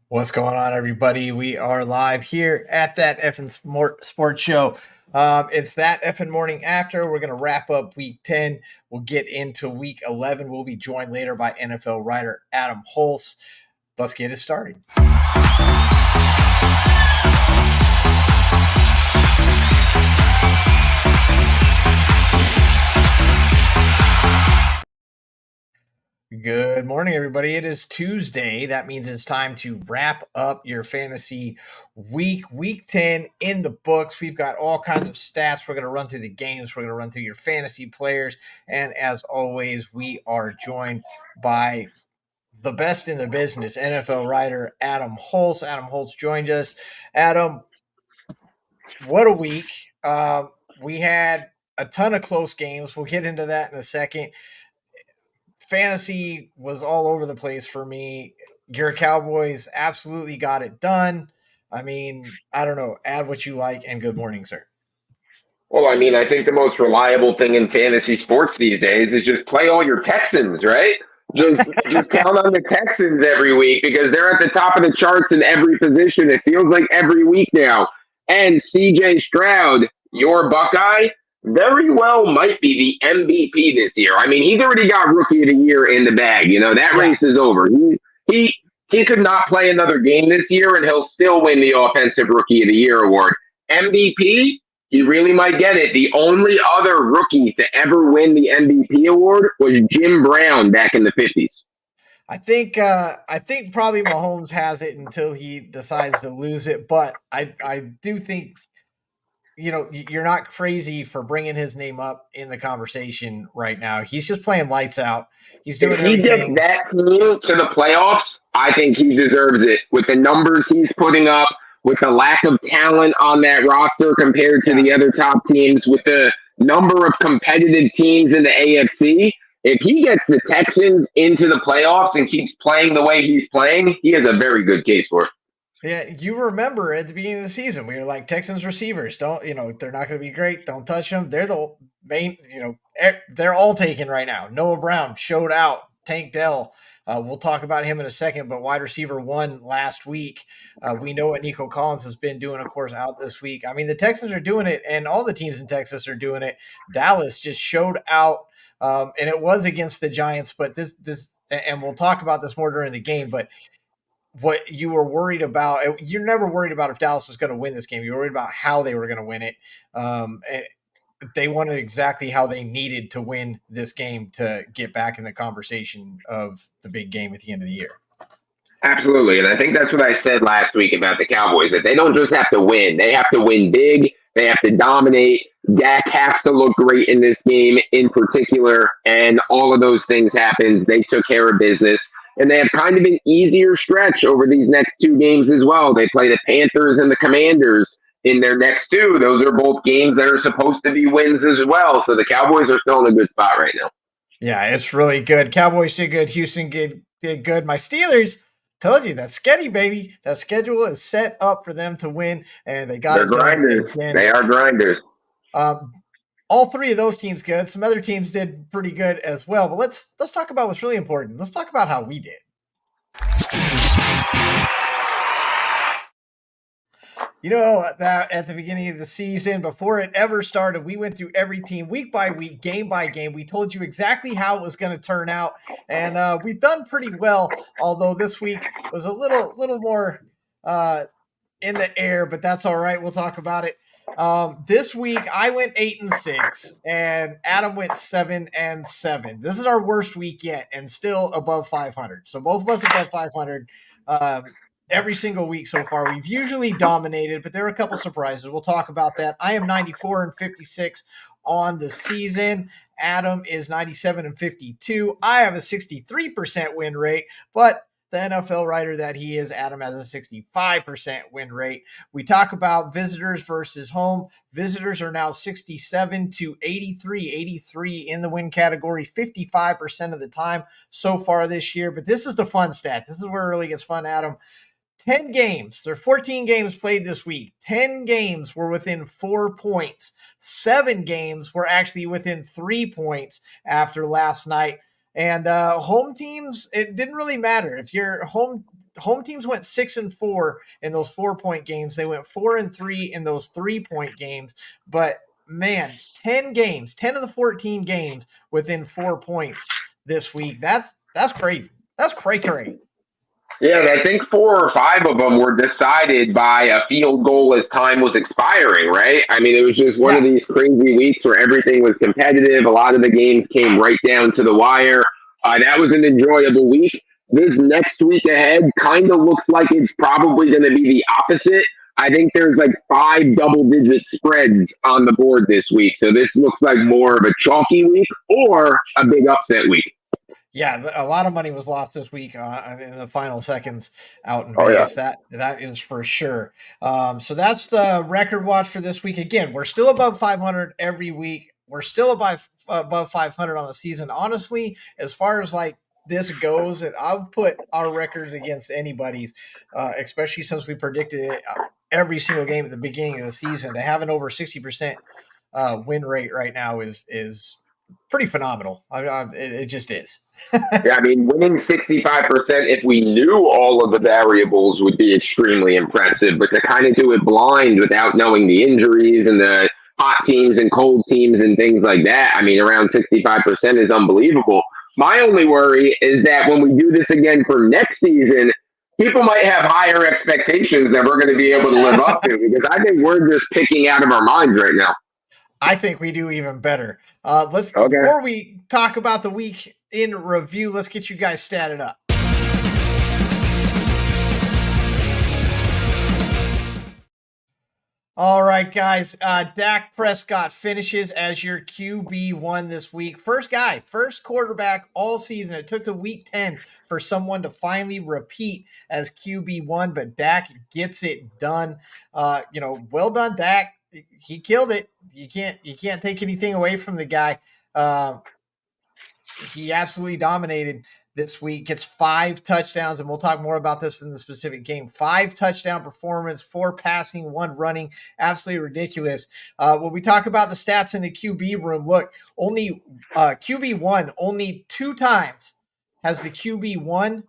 What's going on, everybody? We are live here at that EFIN Sports Show. It's that EFIN morning after. We're going to wrap up week 10. We'll get into week 11. We'll be joined later by NFL writer Adam Hulse. Let's get it started. Good morning, everybody. It is Tuesday. That means it's time to wrap up your fantasy week. Week 10 in the books. We've got all kinds of stats. We're going to run through the games. We're going to run through your fantasy players. And as always, we are joined by the best in the business, NFL writer Adam Hulse. Adam Hulse joined us. Adam, what a week. We had a ton of close games. We'll get into that in a second. Fantasy was all over the place for me. Your Cowboys absolutely got it done. I mean, I don't know. Add what you like, and good morning, sir. Well, I think the most reliable thing in fantasy sports these days is just play all your Texans, right? Just count on the Texans every week because they're at the top of the charts in every position. It feels like every week now. And CJ Stroud, your Buckeye, very well might be the MVP this year. I mean, he's already got Rookie of the Year in the bag. You know, that race is over. He could not play another game this year, and he'll still win the Offensive Rookie of the Year award. MVP, he really might get it. The only other rookie to ever win the MVP award was Jim Brown back in the 50s. I think probably Mahomes has it until he decides to lose it, but I do think you're not crazy for bringing his name up in the conversation right now. He's just playing lights out. He's doing If he gets everything. that team to the playoffs, I think he deserves it with the numbers he's putting up, with the lack of talent on that roster compared to the other top teams, with the number of competitive teams in the AFC. If he gets the Texans into the playoffs and keeps playing the way he's playing, he has a very good case for it. Yeah, you remember at the beginning of the season, we were like, Texans receivers, they're not going to be great. Don't touch them. They're the main, they're all taken right now. Noah Brown showed out. Tank Dell, we'll talk about him in a second, but wide receiver 1 last week. We know what Nico Collins has been doing, of course, out this week. I mean, the Texans are doing it, and all the teams in Texas are doing it. Dallas just showed out, and it was against the Giants, but and we'll talk about this more during the game, but what you were worried about, you're never worried about if Dallas was going to win this game. You were worried about how they were going to win it. And they won it exactly how they needed to win this game to get back in the conversation of the big game at the end of the year. Absolutely. And I think that's what I said last week about the Cowboys, that they don't just have to win. They have to win big. They have to dominate. Dak has to look great in this game in particular. And all of those things happens. They took care of business. And they have kind of an easier stretch over these next 2 games as well. They play the Panthers and the Commanders in their next 2. Those are both games that are supposed to be wins as well. So the Cowboys are still in a good spot right now. Yeah, it's really good. Cowboys did good. Houston did good. My Steelers, told you, that sketty, baby. That schedule is set up for them to win, and they got They're it grinders. They are grinders. All 3 of those teams good. Some other teams did pretty good as well. But let's talk about what's really important. Let's talk about how we did. You know that at the beginning of the season, before it ever started, we went through every team week by week, game by game. We told you exactly how it was going to turn out, and we've done pretty well. Although this week was a little more in the air, but that's all right. We'll talk about it. This week I went 8-6, and Adam went 7-7. This is our worst week yet, and still above 500. So both of us above 500. Every single week so far. We've usually dominated, but there are a couple surprises. We'll talk about that. I am 94-56 on the season. Adam is 97-52. I have a 63% win rate, but the NFL writer that he is, Adam, has a 65% win rate. We talk about visitors versus home. Visitors are now 67-83, 83 in the win category, 55% of the time so far this year. But this is the fun stat. This is where it really gets fun, Adam. 10 games. There are 14 games played this week. 10 games were within 4 points. 7 games were actually within 3 points after last night. And home teams, it didn't really matter. If your home home teams went 6-4 in those 4-point games. They went 4-3 in those 3-point games. But man, 10 games, 10 of the 14 games within 4 points this week. That's crazy. That's cray. Yeah, and I think 4 or 5 of them were decided by a field goal as time was expiring, right? I mean, it was just one of Yeah. these crazy weeks where everything was competitive. A lot of the games came right down to the wire. That was an enjoyable week. This next week ahead kind of looks like it's probably going to be the opposite. I think there's like 5 double-digit spreads on the board this week. So this looks like more of a chalky week or a big upset week. Yeah, a lot of money was lost this week in the final seconds out in Oh, yeah. Vegas. That is for sure. So that's the record watch for this week. Again, we're still above 500 every week. We're still above 500 on the season. Honestly, as far as like this goes, and I'll put our records against anybody's, especially since we predicted it every single game at the beginning of the season. To have an over 60% win rate right now is pretty phenomenal. It just is. Yeah, I mean, winning 65% if we knew all of the variables would be extremely impressive, but to kind of do it blind without knowing the injuries and the hot teams and cold teams and things like that, I mean, around 65% is unbelievable. My only worry is that when we do this again for next season, people might have higher expectations that we're going to be able to live up to because I think we're just picking out of our minds right now. I think we do even better. Okay. Before we talk about the week in review, let's get you guys statted up. All right, guys. Dak Prescott finishes as your QB1 this week. First quarterback all season. It took to week 10 for someone to finally repeat as QB1, but Dak gets it done. Well done, Dak. He killed it. You can't take anything away from the guy. He absolutely dominated this week. Gets 5 touchdowns, and we'll talk more about this in the specific game. 5 touchdown performance, 4 passing, 1 running. Absolutely ridiculous. When we talk about the stats in the QB room, look, only QB1, only 2 times has the QB1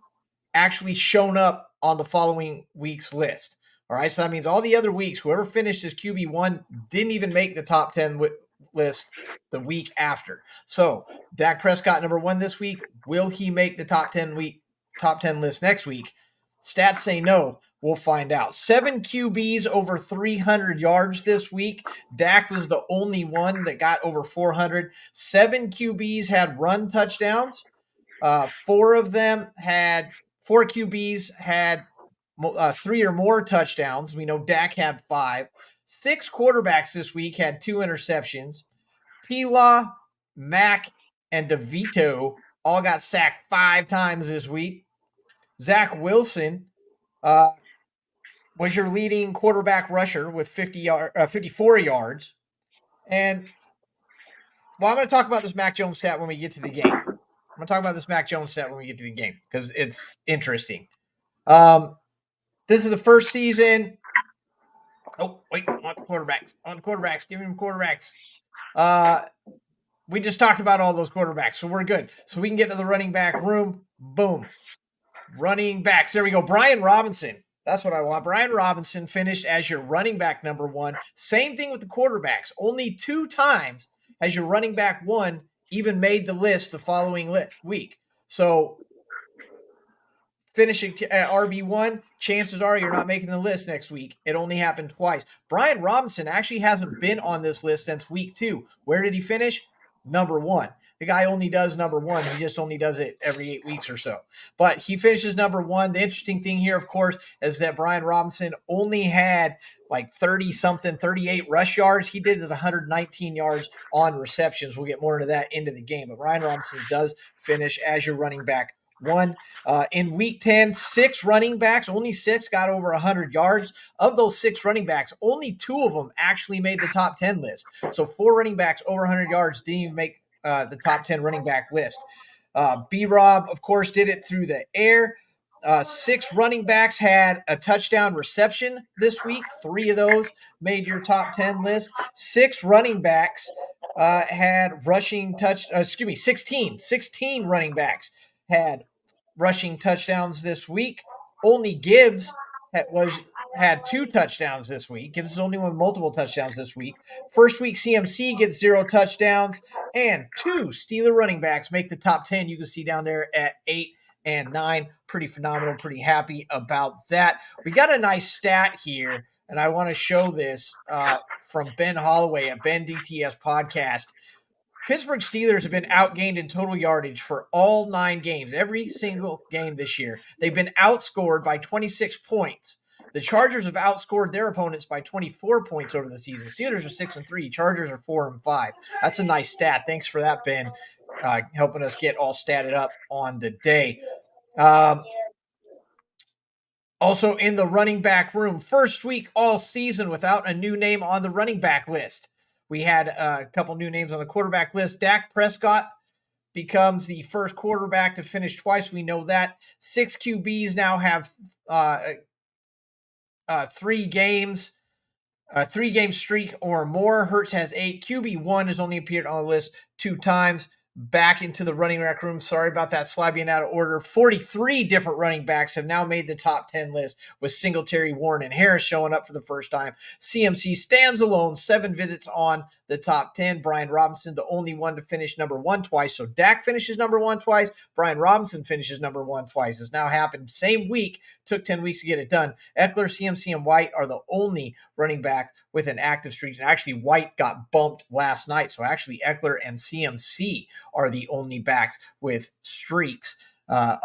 actually shown up on the following week's list. All right, so that means all the other weeks, whoever finished as QB1 didn't even make the top 10 list the week after. So Dak Prescott number 1 this week. Will he make the top 10 list next week? Stats say no. We'll find out. 7 QBs over 300 yards this week. Dak was the only one that got over 400. 7 QBs had run touchdowns. 4 QBs had 3 or more touchdowns. We know Dak had 5. 6 quarterbacks this week had 2 interceptions. T-Law, Mack, and DeVito all got sacked 5 times this week. Zach Wilson was your leading quarterback rusher with 54 yards. And, I'm going to talk about this Mac Jones stat when we get to the game. Because it's interesting. This is the first season. Oh, wait, on the quarterbacks. Give him quarterbacks. We just talked about all those quarterbacks, so we're good. So we can get to the running back room. Boom. Running backs. There we go. Brian Robinson. That's what I want. Brian Robinson finished as your running back number 1. Same thing with the quarterbacks. Only 2 times has your running back 1 even made the list the following week. So finishing at RB1, chances are you're not making the list next week. It only happened twice. Brian Robinson actually hasn't been on this list since week 2. Where did he finish? Number 1. The guy only does number 1. He just only does it every 8 weeks or so. But he finishes number 1. The interesting thing here, of course, is that Brian Robinson only had like 30-something, 38 rush yards. He did 119 yards on receptions. We'll get more into that into the game. But Brian Robinson does finish as your running back 1. In week 10, 6 running backs, only 6 got over 100 yards. Of those 6 running backs, only 2 of them actually made the top 10 list. So 4 running backs over 100 yards didn't even make the top 10 running back list. B-Rob, of course, did it through the air. 6 running backs had a touchdown reception this week. 3 of those made your top 10 list. 6 running backs had rushing 16 running backs had rushing touchdowns this week. Only Gibbs had 2 touchdowns this week. Gibbs is the only one with multiple touchdowns this week. First week, CMC gets 0 touchdowns, and 2 Steeler running backs make the top 10. You can see down there at 8 and 9. Pretty phenomenal. Pretty happy about that. We got a nice stat here, and I want to show this from Ben Holloway at Ben DTS Podcast. Pittsburgh Steelers have been outgained in total yardage for all 9 games, every single game this year. They've been outscored by 26 points. The Chargers have outscored their opponents by 24 points over the season. Steelers are 6-3. Chargers are 4-5. That's a nice stat. Thanks for that, Ben, helping us get all statted up on the day. Also in the running back room, first week all season without a new name on the running back list. We had a couple new names on the quarterback list. Dak Prescott becomes the first quarterback to finish twice. We know that. 6 QBs now have 3 games, a 3-game streak or more. Hurts has 8. QB1 has only appeared on the list 2 times. Back into the running back room. Sorry about that slide being out of order. 43 different running backs have now made the top 10 list, with Singletary, Warren, and Harris showing up for the first time. CMC stands alone, 7 visits on the top 10. Brian Robinson, the only one to finish number 1 twice. So Dak finishes number 1 twice. Brian Robinson finishes number 1 twice. It's now happened same week. Took 10 weeks to get it done. Eckler, CMC, and White are the only running backs with an active streak. And actually, White got bumped last night. So actually, Eckler and CMC are the only backs with streaks out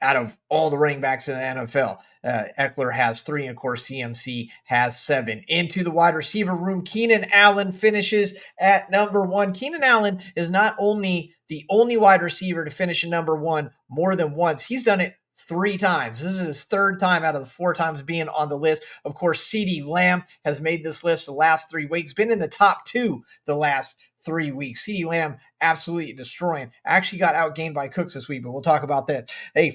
of all the running backs in the NFL. Eckler has 3, and of course CMC has 7. Into the wide receiver room, Keenan Allen finishes at number 1. Keenan Allen is not only the only wide receiver to finish at number 1 more than once, he's done it 3 times. This is his 3rd time out of the 4 times being on the list. Of course, CeeDee Lamb has made this list the last 3 weeks, been in the top 2 the last 3 weeks. CeeDee Lamb absolutely destroying. Actually got outgained by Cooks this week, but we'll talk about that.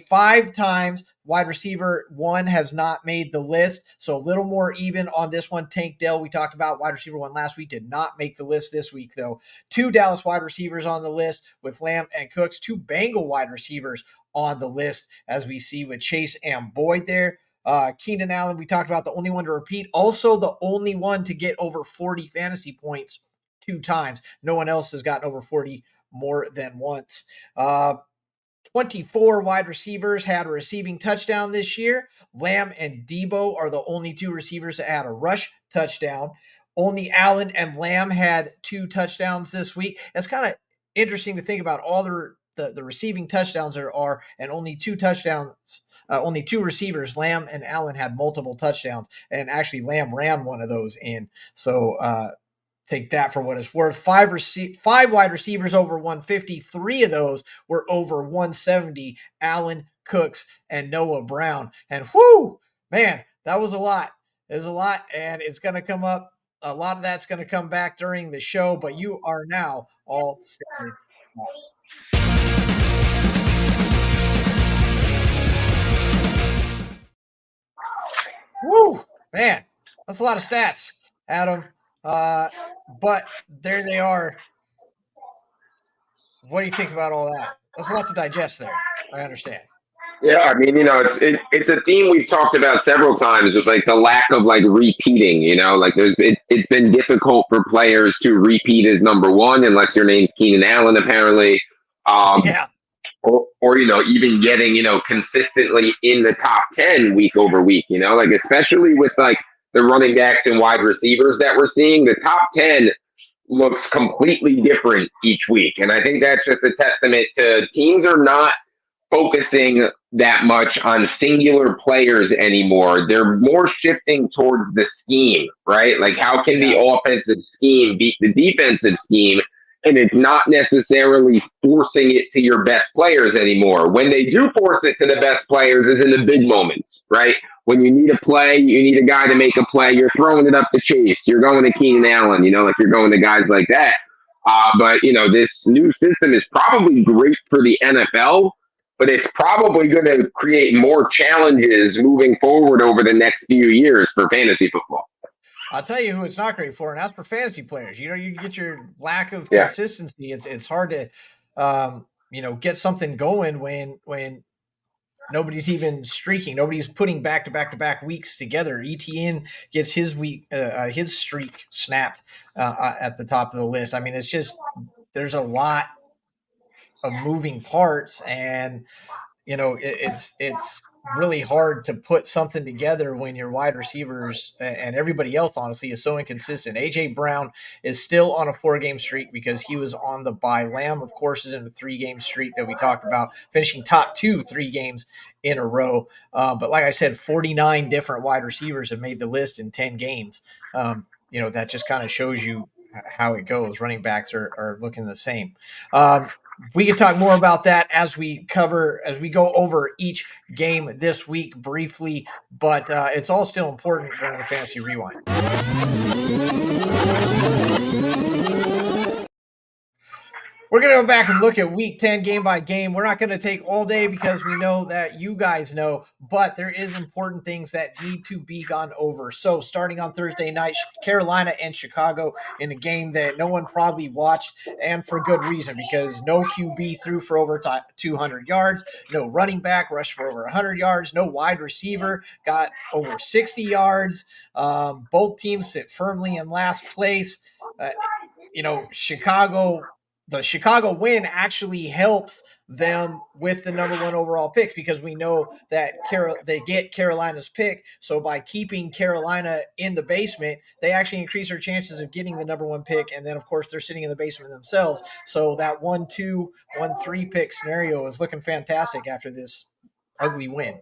5 times wide receiver 1 has not made the list, so a little more even on this one. Tank Dell, we talked about wide receiver 1 last week, did not make the list this week, though. 2 Dallas wide receivers on the list with Lamb and Cooks. 2 Bengal wide receivers on the list, as we see with Chase and Boyd there. Keenan Allen, we talked about, the only one to repeat. Also the only one to get over 40 fantasy points 2 times. No one else has gotten over 40 more than once. 24 wide receivers had a receiving touchdown this year. Lamb and Debo are the only 2 receivers that had a rush touchdown. Only Allen and Lamb had 2 touchdowns this week. It's kind of interesting to think about all the receiving touchdowns there are, and only 2 touchdowns. Only 2 receivers, Lamb and Allen, had multiple touchdowns, and actually Lamb ran one of those in. So take that for what it's worth. 5 wide receivers over 150. 3 of those were over 170. Allen, Cooks, and Noah Brown. And whoo, man, that was a lot. It's a lot, and it's going to come up. A lot of that's going to come back during the show, but you are now all standing up. Woo, man, that's a lot of stats, Adam. But there they are. What do you think about all that? That's a lot to digest there. I understand. Yeah, I mean, it's a theme we've talked about several times, with like the lack of like repeating. Like it's been difficult for players to repeat as number 1 unless your name's Keenan Allen, apparently. Yeah. Or even getting consistently in the top 10 week over week. Like especially with like the running backs and wide receivers that we're seeing, the top 10 looks completely different each week, and I think that's just a testament to teams are not focusing that much on singular players anymore. They're more shifting towards the scheme, right? Like how can the offensive scheme beat the defensive scheme? And it's not necessarily forcing it to your best players anymore. When they do force it to the best players is in the big moments, right? When you need a play, you need a guy to make a play, you're throwing it up to Chase. You're going to Keenan Allen, like you're going to guys like that. But this new system is probably great for the NFL, but it's probably going to create more challenges moving forward over the next few years for fantasy football. I'll tell you who it's not great for, and that's for fantasy players. You get your lack of consistency. It's hard to, get something going when nobody's even streaking. Nobody's putting back-to-back weeks together. ETN gets his streak snapped at the top of the list. I mean, it's just there's a lot of moving parts, and it's really hard to put something together when your wide receivers and everybody else honestly is so inconsistent. AJ Brown is still on a 4-game streak because he was on the bye. Lamb, of course, is in a 3-game streak that we talked about, finishing top 2 3 games in a row. But like I said, 49 different wide receivers have made the list in 10 games. That just kind of shows you how it goes. Running backs are looking the same. We can talk more about that as we go over each game this week briefly, but it's all still important during the Fantasy Rewind. We're going to go back and look at week 10 game by game. We're not going to take all day because we know that you guys know, but there is important things that need to be gone over. So starting on Thursday night, Carolina and Chicago in a game that no one probably watched, and for good reason, because no QB threw for over 200 yards, no running back rushed for over 100 yards, no wide receiver got over 60 yards. Both teams sit firmly in last place. The Chicago win actually helps them with the number 1 overall pick, because we know that they get Carolina's pick. So by keeping Carolina in the basement, they actually increase their chances of getting the number 1 pick. And then, of course, they're sitting in the basement themselves. So that 1-2, 1-3 pick scenario is looking fantastic after this ugly win.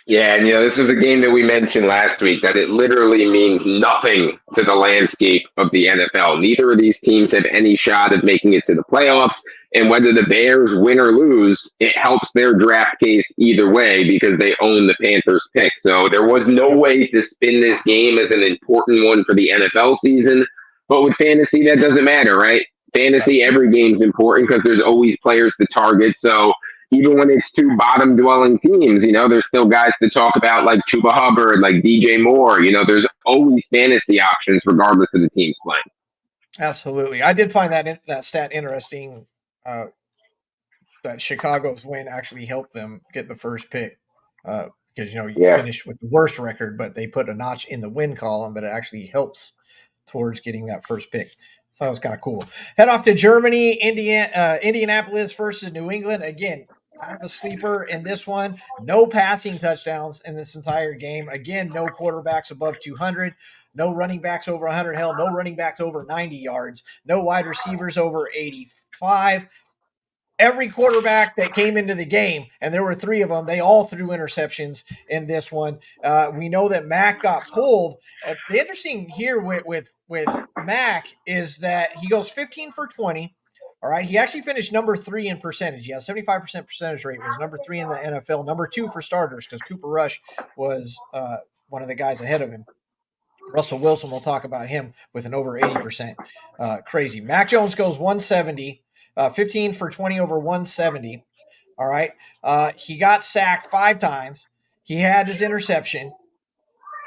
Yeah, and this was a game that we mentioned last week, that it literally means nothing to the landscape of the NFL. Neither of these teams have any shot of making it to the playoffs, and whether the Bears win or lose, it helps their draft case either way because they own the Panthers pick. So there was no way to spin this game as an important one for the NFL season, but with fantasy, that doesn't matter, right? Fantasy, every game's important because there's always players to target, so even when it's 2 bottom dwelling teams, there's still guys to talk about like Chuba Hubbard, like DJ Moore. There's always fantasy options regardless of the team's playing. Absolutely. I did find that stat interesting, that Chicago's win actually helped them get the first pick, because, finished with the worst record, but they put a notch in the win column, but it actually helps towards getting that first pick. So that was kind of cool. Head off to Germany, Indianapolis versus New England. Again, kind of a sleeper in this one. No passing touchdowns in this entire game. Again, no quarterbacks above 200. No running backs over 100. Hell, no running backs over 90 yards. No wide receivers over 85. Every quarterback that came into the game, and there were 3 of them, they all threw interceptions in this one. We know that Mac got pulled. The interesting here with Mac is that he goes 15 for 20. All right. He actually finished number 3 in percentage. He has 75% percentage rate, was number 3 in the NFL, number 2 for starters, because Cooper Rush was one of the guys ahead of him. Russell Wilson, we'll talk about him with an over 80%. Crazy. Mac Jones goes 170. 15 for 20 over 170. All right. He got sacked 5 times. He had his interception.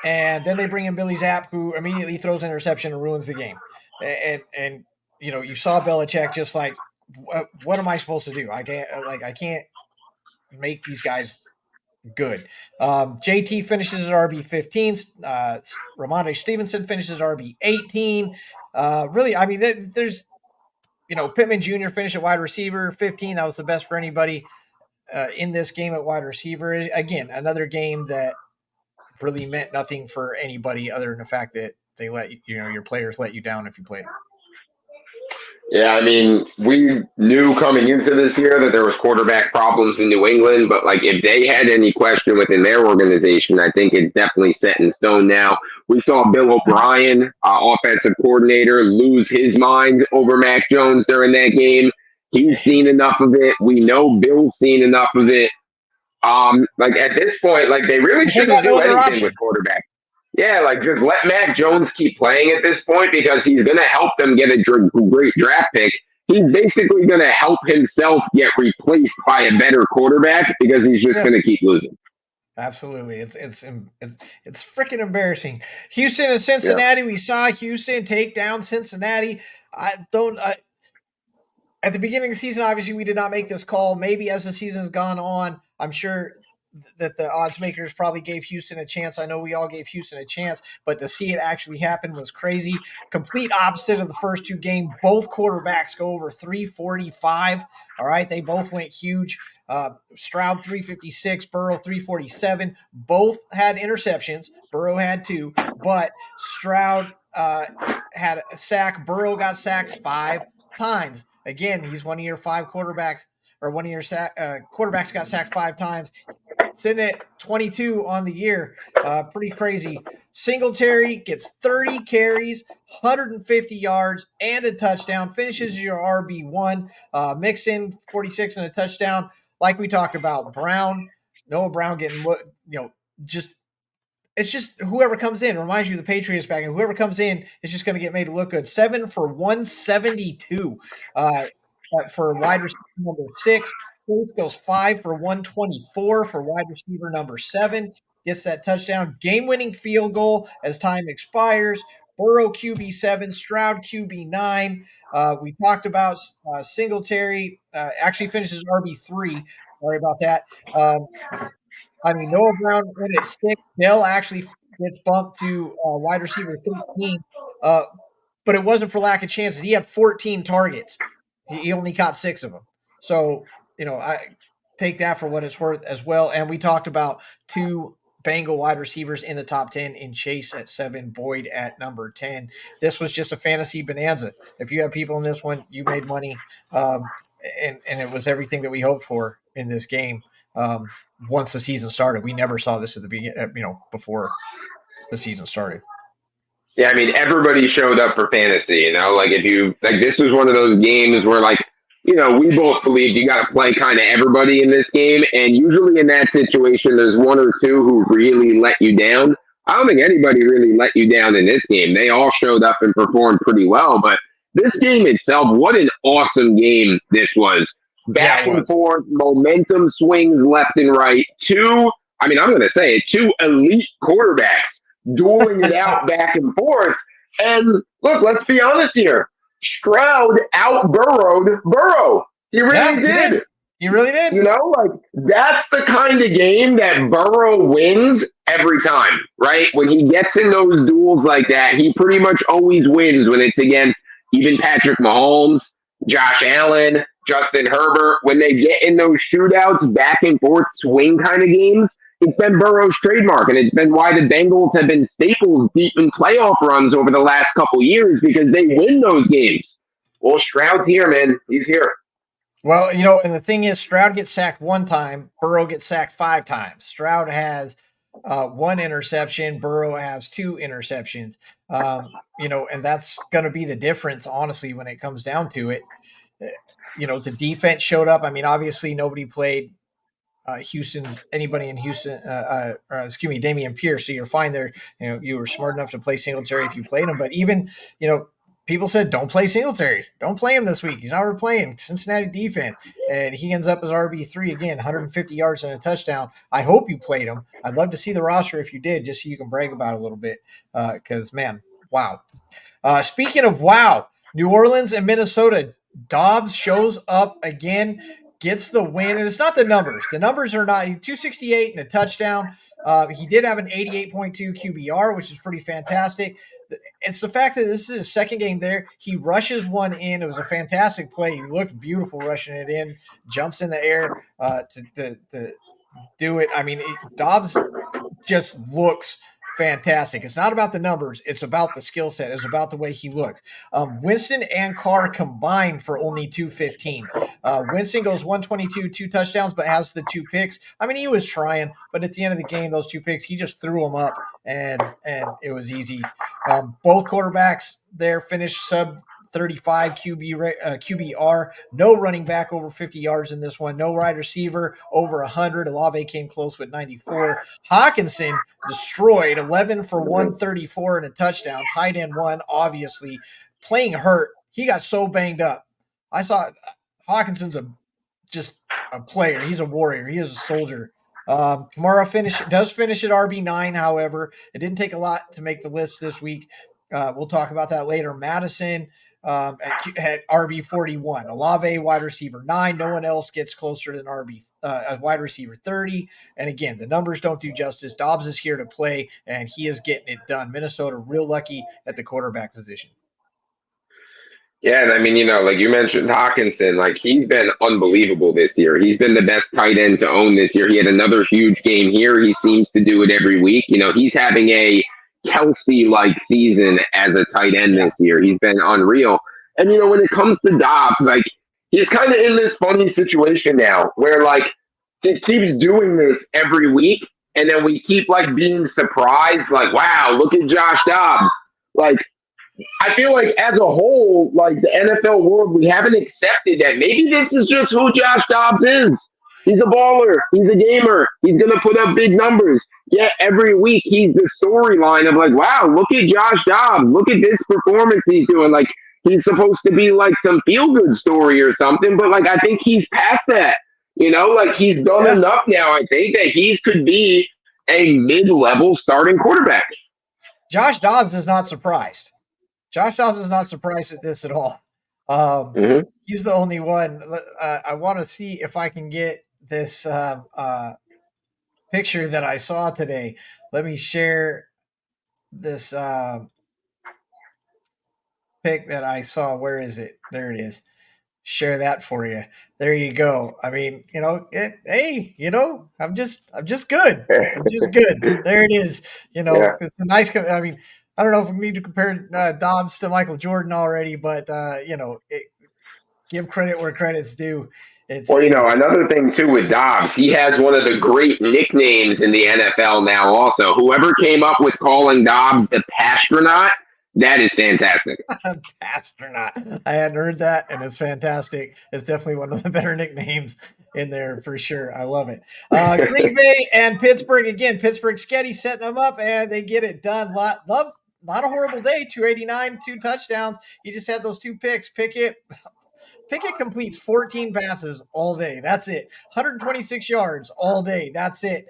And then they bring in Billy Zapp, who immediately throws an interception and ruins the game. And you saw Belichick just like, what am I supposed to do? I can't make these guys good. JT finishes at RB 15. Ramondre Stevenson finishes RB 18. Really, I mean, there's Pittman Jr. finished at wide receiver 15. That was the best for anybody in this game at wide receiver. Again, another game that really meant nothing for anybody other than the fact that they let your players let you down if you played them. Yeah, I mean, we knew coming into this year that there was quarterback problems in New England, but like if they had any question within their organization, I think it's definitely set in stone now. We saw Bill O'Brien, offensive coordinator, lose his mind over Mac Jones during that game. He's seen enough of it. We know Bill's seen enough of it. Like at this point, like they really shouldn't do anything with quarterback. Yeah, like just let Mac Jones keep playing at this point because he's going to help them get a great draft pick. He's basically going to help himself get replaced by a better quarterback because he's just going to keep losing. Absolutely, it's freaking embarrassing. Houston and Cincinnati. We saw Houston take down Cincinnati. At the beginning of the season, obviously, we did not make this call. Maybe as the season's gone on, I'm sure that the odds makers probably gave Houston a chance. I know we all gave Houston a chance, but to see it actually happen was crazy. Complete opposite of the first two games. Both quarterbacks go over 345. All right. They both went huge. Stroud 356, Burrow 347. Both had interceptions. Burrow had two, but Stroud had a sack. Burrow got sacked 5 times. Again, he's one of your five quarterbacks, or one of your quarterbacks got sacked 5 times. Sitting at 22 on the year. Pretty crazy. Singletary gets 30 carries, 150 yards, and a touchdown. Finishes your RB1. Mixon 46 and a touchdown. Like we talked about, Noah Brown getting just it's just whoever comes in. It reminds you of the Patriots back, and whoever comes in is just going to get made to look good. 7 for 172 for wide receiver number 6. Chase goes 5 for 124 for wide receiver number 7. Gets that touchdown. Game-winning field goal as time expires. Burrow QB7, Stroud QB9. We talked about Singletary. Actually finishes RB3. Sorry about that. Noah Brown went at 6. Dell actually gets bumped to wide receiver 13, but it wasn't for lack of chances. He had 14 targets. He only caught 6 of them. So, I take that for what it's worth as well. And we talked about 2 Bengal wide receivers in the top 10 in Chase at 7, Boyd at number 10. This was just a fantasy bonanza. If you have people in this one, you made money. And it was everything that we hoped for in this game. Once the season started, we never saw this at the beginning, before the season started. Yeah, I mean, everybody showed up for fantasy, this was one of those games where, we both believed you got to play kind of everybody in this game. And usually in that situation, there's one or two who really let you down. I don't think anybody really let you down in this game. They all showed up and performed pretty well. But this game itself, what an awesome game this was. Back and forth, momentum swings left and right. I'm going to say it, 2 elite quarterbacks dueling it out back and forth. And look, let's be honest here. Stroud out-burrowed Burrow. He really did. He really did. That's the kind of game that Burrow wins every time, right? When he gets in those duels like that, he pretty much always wins when it's against even Patrick Mahomes, Josh Allen, Justin Herbert. When they get in those shootouts, back and forth swing kind of games, it's been Burrow's trademark, and it's been why the Bengals have been staples deep in playoff runs over the last couple years, because they win those games. Well, Stroud's here, man. He's here. Well, and the thing is, Stroud gets sacked 1 time, Burrow gets sacked 5 times. Stroud has 1 interception, Burrow has 2 interceptions. And that's going to be the difference, honestly, when it comes down to it. The defense showed up. Obviously nobody played anybody in Houston, Dameon Pierce. So you're fine there. You were smart enough to play Singletary if you played him. But even, people said, don't play Singletary. Don't play him this week. He's not playing Cincinnati defense. And he ends up as RB3 again, 150 yards and a touchdown. I hope you played him. I'd love to see the roster if you did, just so you can brag about it a little bit. Because, man, wow. Speaking of wow, New Orleans and Minnesota, Dobbs shows up again, gets the win, and it's not the numbers. The numbers are not 268 and a touchdown. He did have an 88.2 QBR, which is pretty fantastic. It's the fact that this is his second game there. He rushes one in. It was a fantastic play. He looked beautiful rushing it in, jumps in the air to do it. Dobbs just looks fantastic. It's not about the numbers. It's about the skill set. It's about the way he looks. Winston and Carr combined for only 215. Winston goes 122, 2 touchdowns, but has the 2 picks. He was trying, but at the end of the game, those 2 picks, he just threw them up, and it was easy. Both quarterbacks there finished sub 35 QBR. No running back over 50 yards in this one. No wide receiver over 100. Olave came close with 94. Hawkinson destroyed 11 for 134 and a touchdown. Tight end 1, obviously playing hurt. He got so banged up. I saw Hawkinson's just a player. He's a warrior. He is a soldier. Kamara does finish at RB9, however. It didn't take a lot to make the list this week. We'll talk about that later. Madison at RB 41. Olave wide receiver 9. No one else gets closer than a wide receiver 30. And again, the numbers don't do justice. Dobbs is here to play, and he is getting it done. Minnesota real lucky at the quarterback position. Yeah, and I mean, like you mentioned Hawkinson, like he's been unbelievable this year. He's been the best tight end to own this year. He had another huge game here. He seems to do it every week. He's having a Kelsey-like season as a tight end Yeah. this year. He's been unreal. And when it comes to Dobbs, like he's kind of in this funny situation now where like he keeps doing this every week, and then we keep like being surprised, like, wow, look at Josh Dobbs. Like I feel like as a whole, like the NFL world, we haven't accepted that maybe this is just who Josh Dobbs is. He's a baller. He's a gamer. He's going to put up big numbers. Yet every week he's the storyline of like, wow, look at Josh Dobbs. Look at this performance he's doing. Like he's supposed to be like some feel-good story or something. But like I think he's past that. Like he's done enough now, I think, that he could be a mid-level starting quarterback. Josh Dobbs is not surprised. Josh Dobbs is not surprised at this at all. He's the only one. I want to see if I can get this picture that I saw today. Let me share this pic that I saw. Where is it? There it is. Share that for you. There you go. I mean, hey, I'm just good. I'm just good. There it is. It's a nice. I mean, I don't know if we need to compare Dobbs to Michael Jordan already, but give credit where credit's due. Another thing too with Dobbs, he has one of the great nicknames in the NFL now. Also, whoever came up with calling Dobbs the Pastronaut, that is fantastic. Pastronaut. I hadn't heard that, and it's fantastic. It's definitely one of the better nicknames in there for sure. I love it. Green Bay and Pittsburgh again. Pittsburgh Sketty setting them up, and they get it done. Not a horrible day. 289, 2 touchdowns. He just had those 2 picks. Pickett completes 14 passes all day. That's it. 126 yards all day. That's it.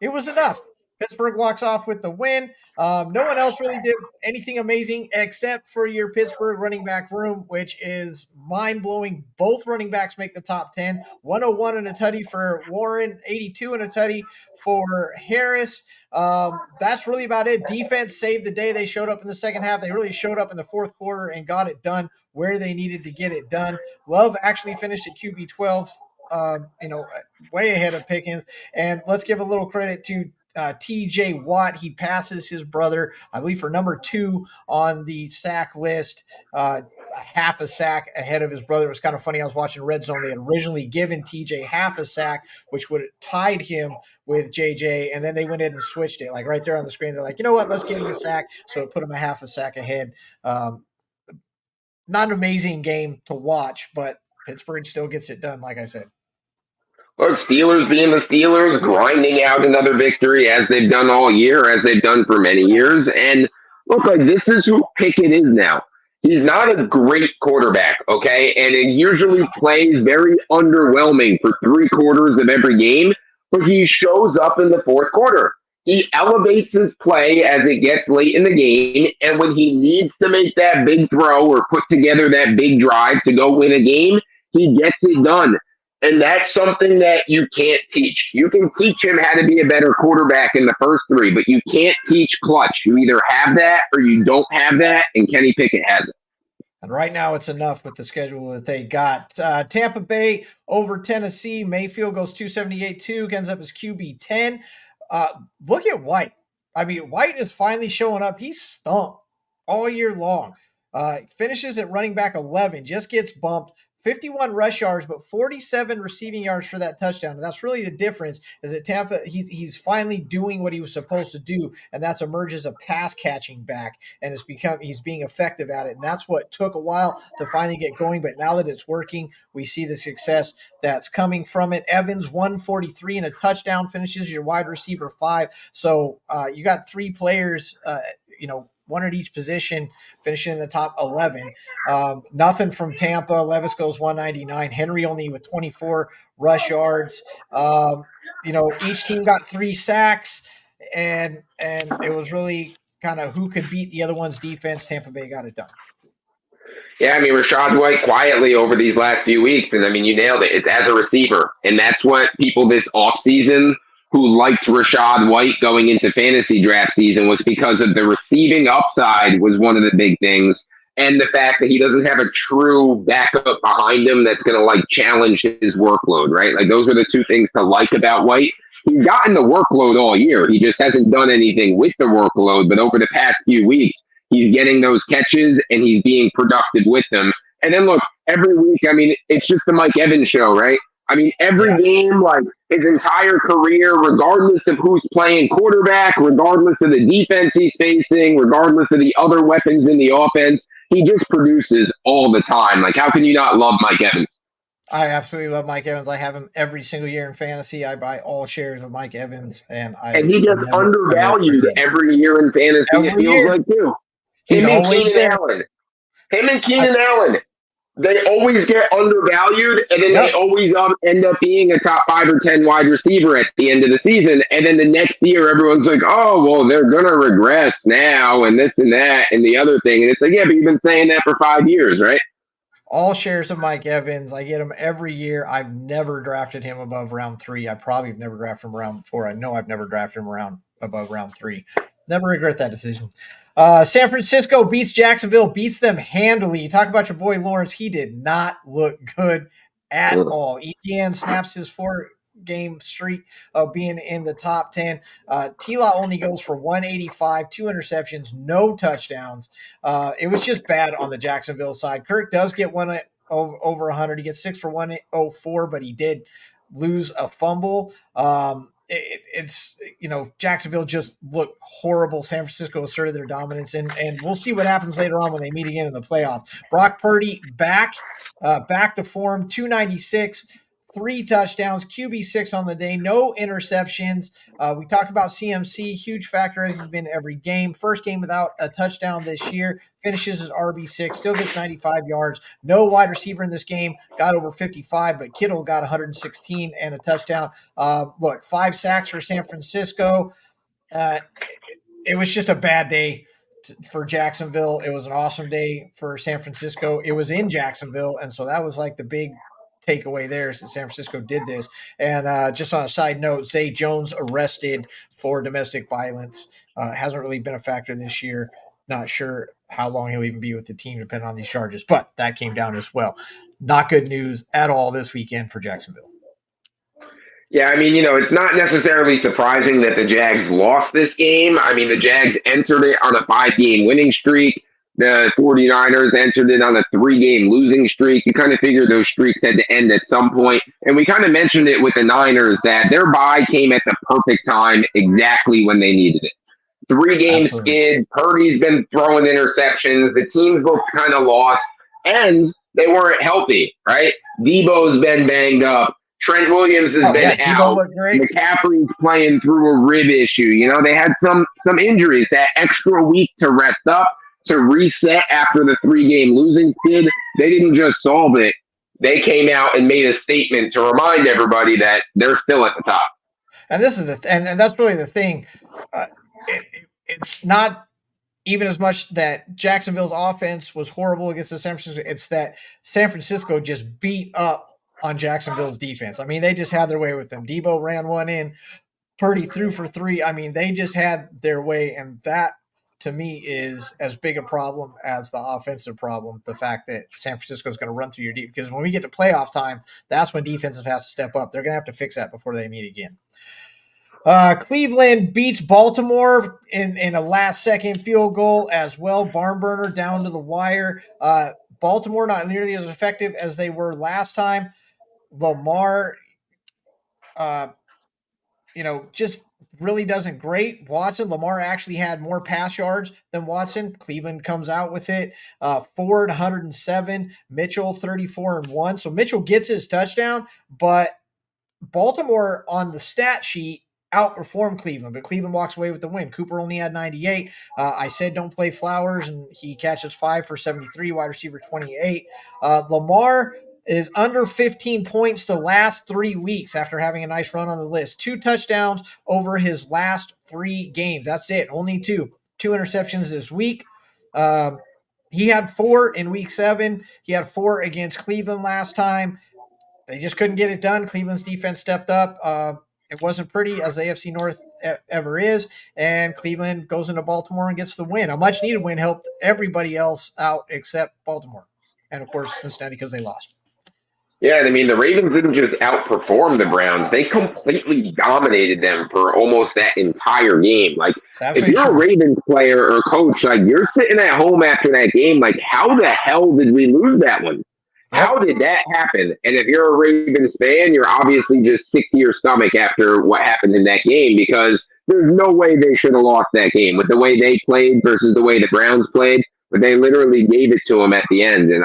It was enough. Pittsburgh walks off with the win. No one else really did anything amazing except for your Pittsburgh running back room, which is mind-blowing. Both running backs make the top 10. 101 and a tutty for Warren, 82 and a tutty for Harris. That's really about it. Defense saved the day. They showed up in the second half. They really showed up in the fourth quarter and got it done where they needed to get it done. Love actually finished at QB 12, way ahead of Pickens. And let's give a little credit to TJ Watt. He passes his brother, I believe, for number 2 on the sack list, half a sack ahead of his brother. It was kind of funny. I was watching Red Zone. They had originally given TJ half a sack, which would have tied him with JJ, and then they went in and switched it, like right there on the screen. They're like, you know what, let's give him the sack. So it put him a half a sack ahead. Not an amazing game to watch, but Pittsburgh still gets it done, like I said. Look, Steelers being the Steelers, grinding out another victory as they've done all year, as they've done for many years. And look, like this is who Pickett is now. He's not a great quarterback, okay? And it usually plays very underwhelming for 3/4 of every game, but he shows up in the fourth quarter. He elevates his play as it gets late in the game, and when he needs to make that big throw or put together that big drive to go win a game, he gets it done. And that's something that you can't teach. You can teach him how to be a better quarterback in the first 3, but you can't teach clutch. You either have that or you don't have that, and Kenny Pickett has it. And right now it's enough with the schedule that they got. Tampa Bay over Tennessee. Mayfield goes 278-2, ends up as QB 10. Look at White. I mean, White is finally showing up. He's stunk all year long. Finishes at running back 11, just gets bumped. 51 rush yards, but 47 receiving yards for that touchdown. And that's really the difference, is that Tampa, he's finally doing what he was supposed to do, and that's emerge as a pass catching back, and he's being effective at it. And that's what took a while to finally get going, but now that it's working, we see the success that's coming from it. Evans, 143 and a touchdown, finishes your wide receiver 5. So you got 3 players, one at each position, finishing in the top 11. Nothing from Tampa. Levis goes 199. Henry only with 24 rush yards. Each team got 3 sacks, and it was really kind of who could beat the other one's defense. Tampa Bay got it done. Yeah, I mean, Rashad White quietly over these last few weeks, and I mean, you nailed it. It's as a receiver. And that's what people this offseason who liked Rashad White going into fantasy draft season was because of the receiving upside was one of the big things. And the fact that he doesn't have a true backup behind him that's going to like challenge his workload, right? Like those are the two things to like about White. He's gotten the workload all year. He just hasn't done anything with the workload. But over the past few weeks, he's getting those catches and he's being productive with them. And then look, every week, I mean, it's just the Mike Evans show, right? I mean, every Yeah. game, like his entire career, regardless of who's playing quarterback, regardless of the defense he's facing, regardless of the other weapons in the offense, he just produces all the time. Like, how can you not love Mike Evans? I absolutely love Mike Evans. I have him every single year in fantasy. I buy all shares of Mike Evans, and I And he gets never undervalued regret it. every year in fantasy, it Every feels year, like, too. he's Him and always Keenan there. Allen. Him and I, Keenan Allen. They always get undervalued, and then they yep. always end up being a top 5 or 10 wide receiver at the end of the season. And then the next year, everyone's like, "Oh, well, they're gonna regress now, and this and that, and the other thing." And it's like, yeah, but you've been saying that for 5 years, right? All shares of Mike Evans. I get him every year. I've never drafted him above round 3. I probably have never drafted him around 4. I know I've never drafted him around above round 3. Never regret that decision. San Francisco beats Jacksonville, beats them handily. You talk about your boy Lawrence. He did not look good at Ugh. all. ETN snaps his 4-game streak of being in the top 10. T-Law only goes for 185, 2 interceptions, no touchdowns. It was just bad on the Jacksonville side. Kirk does get one over 100. He gets 6 for 104, but he did lose a fumble. It's Jacksonville just looked horrible. San Francisco asserted their dominance, and we'll see what happens later on when they meet again in the playoffs. Brock Purdy back to form, 296. 3 touchdowns, QB6 on the day, no interceptions. We talked about CMC, huge factor as he's been every game. First game without a touchdown this year, finishes as RB6, still gets 95 yards. No wide receiver in this game got over 55, but Kittle got 116 and a touchdown. Look, 5 sacks for San Francisco. Uh, it was just a bad day for Jacksonville. It was an awesome day for San Francisco. It was in Jacksonville, and so that was like the big takeaway there is that San Francisco did this. And just on a side note, Zay Jones arrested for domestic violence. Hasn't really been a factor this year. Not sure how long he'll even be with the team, depending on these charges, but that came down as well. Not good news at all this weekend for Jacksonville. Yeah, I mean, it's not necessarily surprising that the Jags lost this game. I mean, the Jags entered it on a 5-game winning streak. The 49ers entered it on a 3-game losing streak. You kind of figure those streaks had to end at some point. And we kind of mentioned it with the Niners that their bye came at the perfect time, exactly when they needed it. 3 game Absolutely. skid. Purdy's been throwing interceptions. The teams look kind of lost, and they weren't healthy, right? Debo's been banged up. Trent Williams has Oh yeah, been Debo out. looked great. McCaffrey's playing through a rib issue. They had some injuries. That extra week to rest up, to reset after the 3-game losing skid. They didn't just solve it. They came out and made a statement to remind everybody that they're still at the top. And this is and that's really the thing. It's not even as much that Jacksonville's offense was horrible against the San Francisco. It's that San Francisco just beat up on Jacksonville's defense. I mean, they just had their way with them. Debo ran one in. Purdy threw for 3. I mean, they just had their way, and that to me is as big a problem as the offensive problem. The fact that San Francisco is going to run through your deep, because when we get to playoff time, that's when defenses have to step up. They're going to have to fix that before they meet again. Cleveland beats Baltimore in a last-second field goal as well. Barn burner down to the wire. Baltimore not nearly as effective as they were last time. Lamar, just really doesn't great. Lamar actually had more pass yards than Watson. Cleveland comes out with it. Ford 107, Mitchell 34-1. So Mitchell gets his touchdown, but Baltimore on the stat sheet outperformed Cleveland, but Cleveland walks away with the win. Cooper only had 98. I said don't play Flowers, and he catches 5 for 73, wide receiver 28. Lamar is under 15 points the last 3 weeks after having a nice run on the list. 2 touchdowns over his last 3 games. That's it. Only 2. 2 interceptions this week. He had 4 in week 7. He had 4 against Cleveland last time. They just couldn't get it done. Cleveland's defense stepped up. It wasn't pretty as the AFC North ever is, and Cleveland goes into Baltimore and gets the win. A much needed win helped everybody else out except Baltimore, and of course Cincinnati because they lost. Yeah, and I mean, the Ravens didn't just outperform the Browns, they completely dominated them for almost that entire game. Like, if you're a Ravens player or coach, like, you're sitting at home after that game, like, how the hell did we lose that one? How did that happen? And if you're a Ravens fan, you're obviously just sick to your stomach after what happened in that game, because there's no way they should have lost that game with the way they played versus the way the Browns played. But they literally gave it to them at the end. And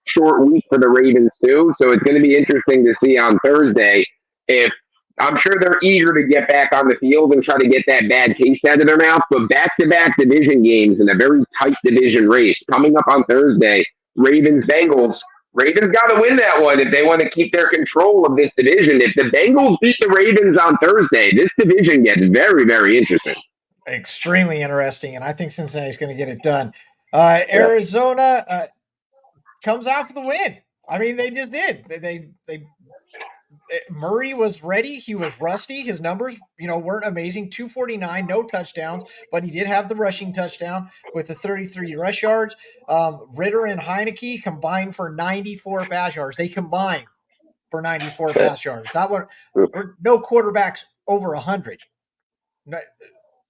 short week for the Ravens too. So it's going to be interesting to see on Thursday if I'm sure they're eager to get back on the field and try to get that bad taste out of their mouth. But back-to-back division games in a very tight division race coming up on Thursday, Ravens-Bengals. Ravens got to win that one if they want to keep their control of this division. If the Bengals beat the Ravens on Thursday, this division gets very, very interesting. Extremely interesting, and I think Cincinnati's going to get it done. Arizona comes out for the win. I mean, they just did. Murray was ready. He was rusty. His numbers, weren't amazing. 249, no touchdowns, but he did have the rushing touchdown with the 33 rush yards. Ritter and Heineke combined for 94 pass yards. They combined for 94 pass yards. No quarterbacks over 100.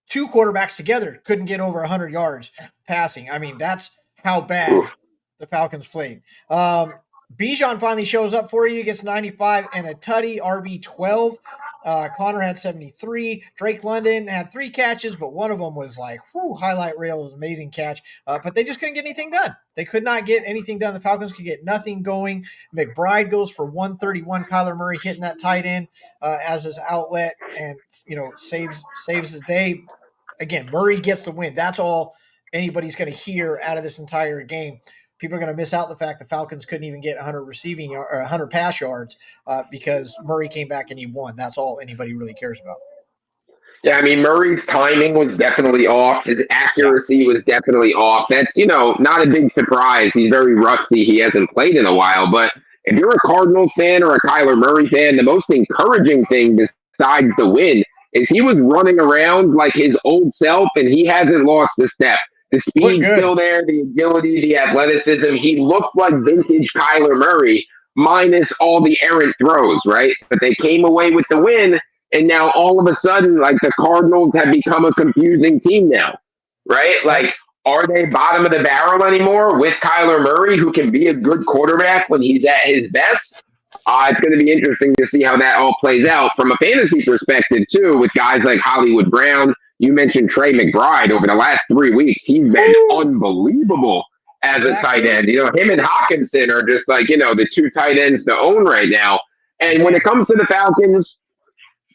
Two quarterbacks together couldn't get over 100 yards passing. I mean, that's how bad the Falcons played. Bijan finally shows up for you, gets 95 and a tutty, RB12. Connor had 73. Drake London had 3 catches, but one of them was like, highlight reel. It was an amazing catch. But they just couldn't get anything done. They could not get anything done. The Falcons could get nothing going. McBride goes for 131. Kyler Murray hitting that tight end as his outlet and, saves the day. Again, Murray gets the win. That's all anybody's going to hear out of this entire game. People are going to miss out the fact the Falcons couldn't even get 100 or 100 pass yards because Murray came back and he won. That's all anybody really cares about. Yeah, I mean, Murray's timing was definitely off. His accuracy was definitely off. That's, not a big surprise. He's very rusty. He hasn't played in a while. But if you're a Cardinals fan or a Kyler Murray fan, the most encouraging thing besides the win is he was running around like his old self, and he hasn't lost a step. The speed's still there, the agility, the athleticism. He looked like vintage Kyler Murray, minus all the errant throws, right? But they came away with the win, and now all of a sudden, like, the Cardinals have become a confusing team now, right? Like, are they bottom of the barrel anymore with Kyler Murray, who can be a good quarterback when he's at his best? It's going to be interesting to see how that all plays out from a fantasy perspective, too, with guys like Hollywood Brown. You mentioned Trey McBride over the last 3 weeks. He's been unbelievable as a tight end. Him and Hawkinson are just like, the 2 tight ends to own right now. And when it comes to the Falcons,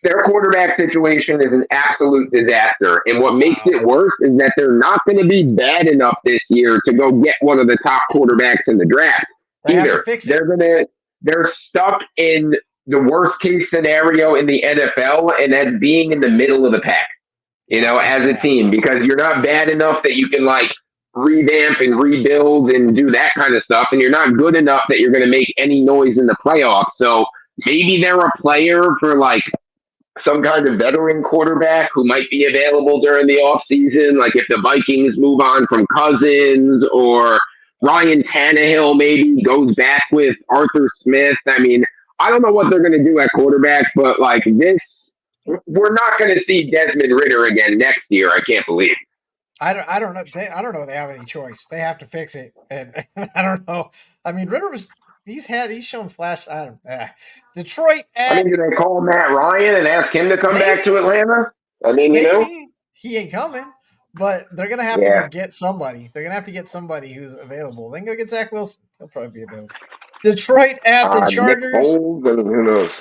their quarterback situation is an absolute disaster. And what makes it worse is that they're not going to be bad enough this year to go get one of the top quarterbacks in the draft either. They're stuck in the worst case scenario in the NFL, and that's being in the middle of the pack. As a team, because you're not bad enough that you can, like, revamp and rebuild and do that kind of stuff, and you're not good enough that you're going to make any noise in the playoffs. So maybe they're a player for, like, some kind of veteran quarterback who might be available during the offseason, like if the Vikings move on from Cousins, or Ryan Tannehill maybe goes back with Arthur Smith. I mean, I don't know what they're going to do at quarterback, but, like, we're not going to see Desmond Ritter again next year. I can't believe. I don't know. I don't know if they have any choice. They have to fix it, and I don't know. I mean, Ritter he's shown flash. Detroit. Do they call Matt Ryan and ask him to come back to Atlanta? I mean, he ain't coming, but they're gonna have to get somebody. They're gonna have to get somebody who's available. They can go get Zach Wilson. He'll probably be available. Detroit at the Chargers. Who knows?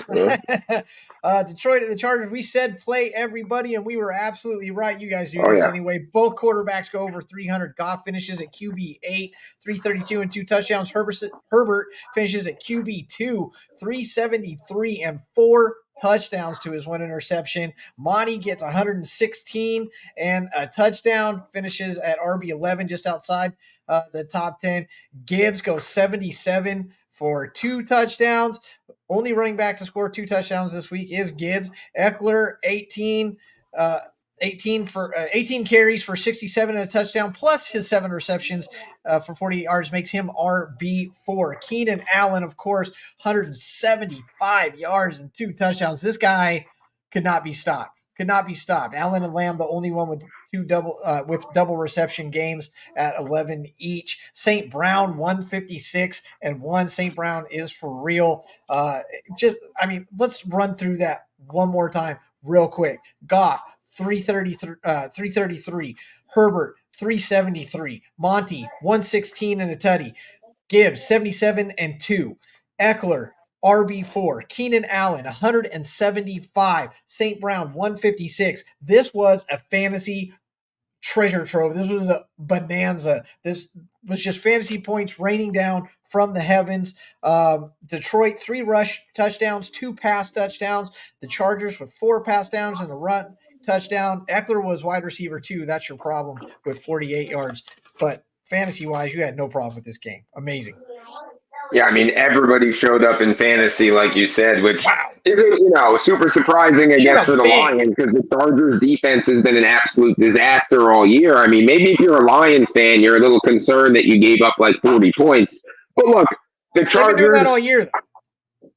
Detroit at the Chargers. We said play everybody, and we were absolutely right. You guys do this anyway. Both quarterbacks go over 300. Goff finishes at QB8, 332 and 2 touchdowns. Herbert finishes at QB2, 373 and 4 touchdowns to his one interception. Monty gets 116 and a touchdown, finishes at RB11, just outside the top 10. Gibbs goes 77 for 2 touchdowns. Only running back to score 2 touchdowns this week is Gibbs. Eckler, 18 carries for 67 and a touchdown, plus his 7 receptions for 48 yards makes him RB4. Keenan Allen, of course, 175 yards and 2 touchdowns. This guy could not be stopped. Allen and Lamb, the only one with double reception games at 11 each. St. Brown, 156 and 1. St. Brown is for real. Let's run through that one more time real quick. Goff, 333. Herbert, 373. Monty, 116 and a tutty. Gibbs, 77 and 2. Eckler, RB4. Keenan Allen, 175. St. Brown, 156. This was a fantasy treasure trove. This was a bonanza. This was just fantasy points raining down from the heavens. Detroit, 3 rush touchdowns, 2 pass touchdowns. The Chargers with 4 pass downs and a run touchdown. Eckler was wide receiver 2. That's your problem with 48 yards. But fantasy-wise, you had no problem with this game. Amazing. Yeah, I mean, everybody showed up in fantasy, like you said, which isn't, super surprising, I guess, for the Lions, because the Chargers' defense has been an absolute disaster all year. I mean, maybe if you're a Lions fan, you're a little concerned that you gave up like 40 points. But look, the Chargers... They've been doing that all year, though.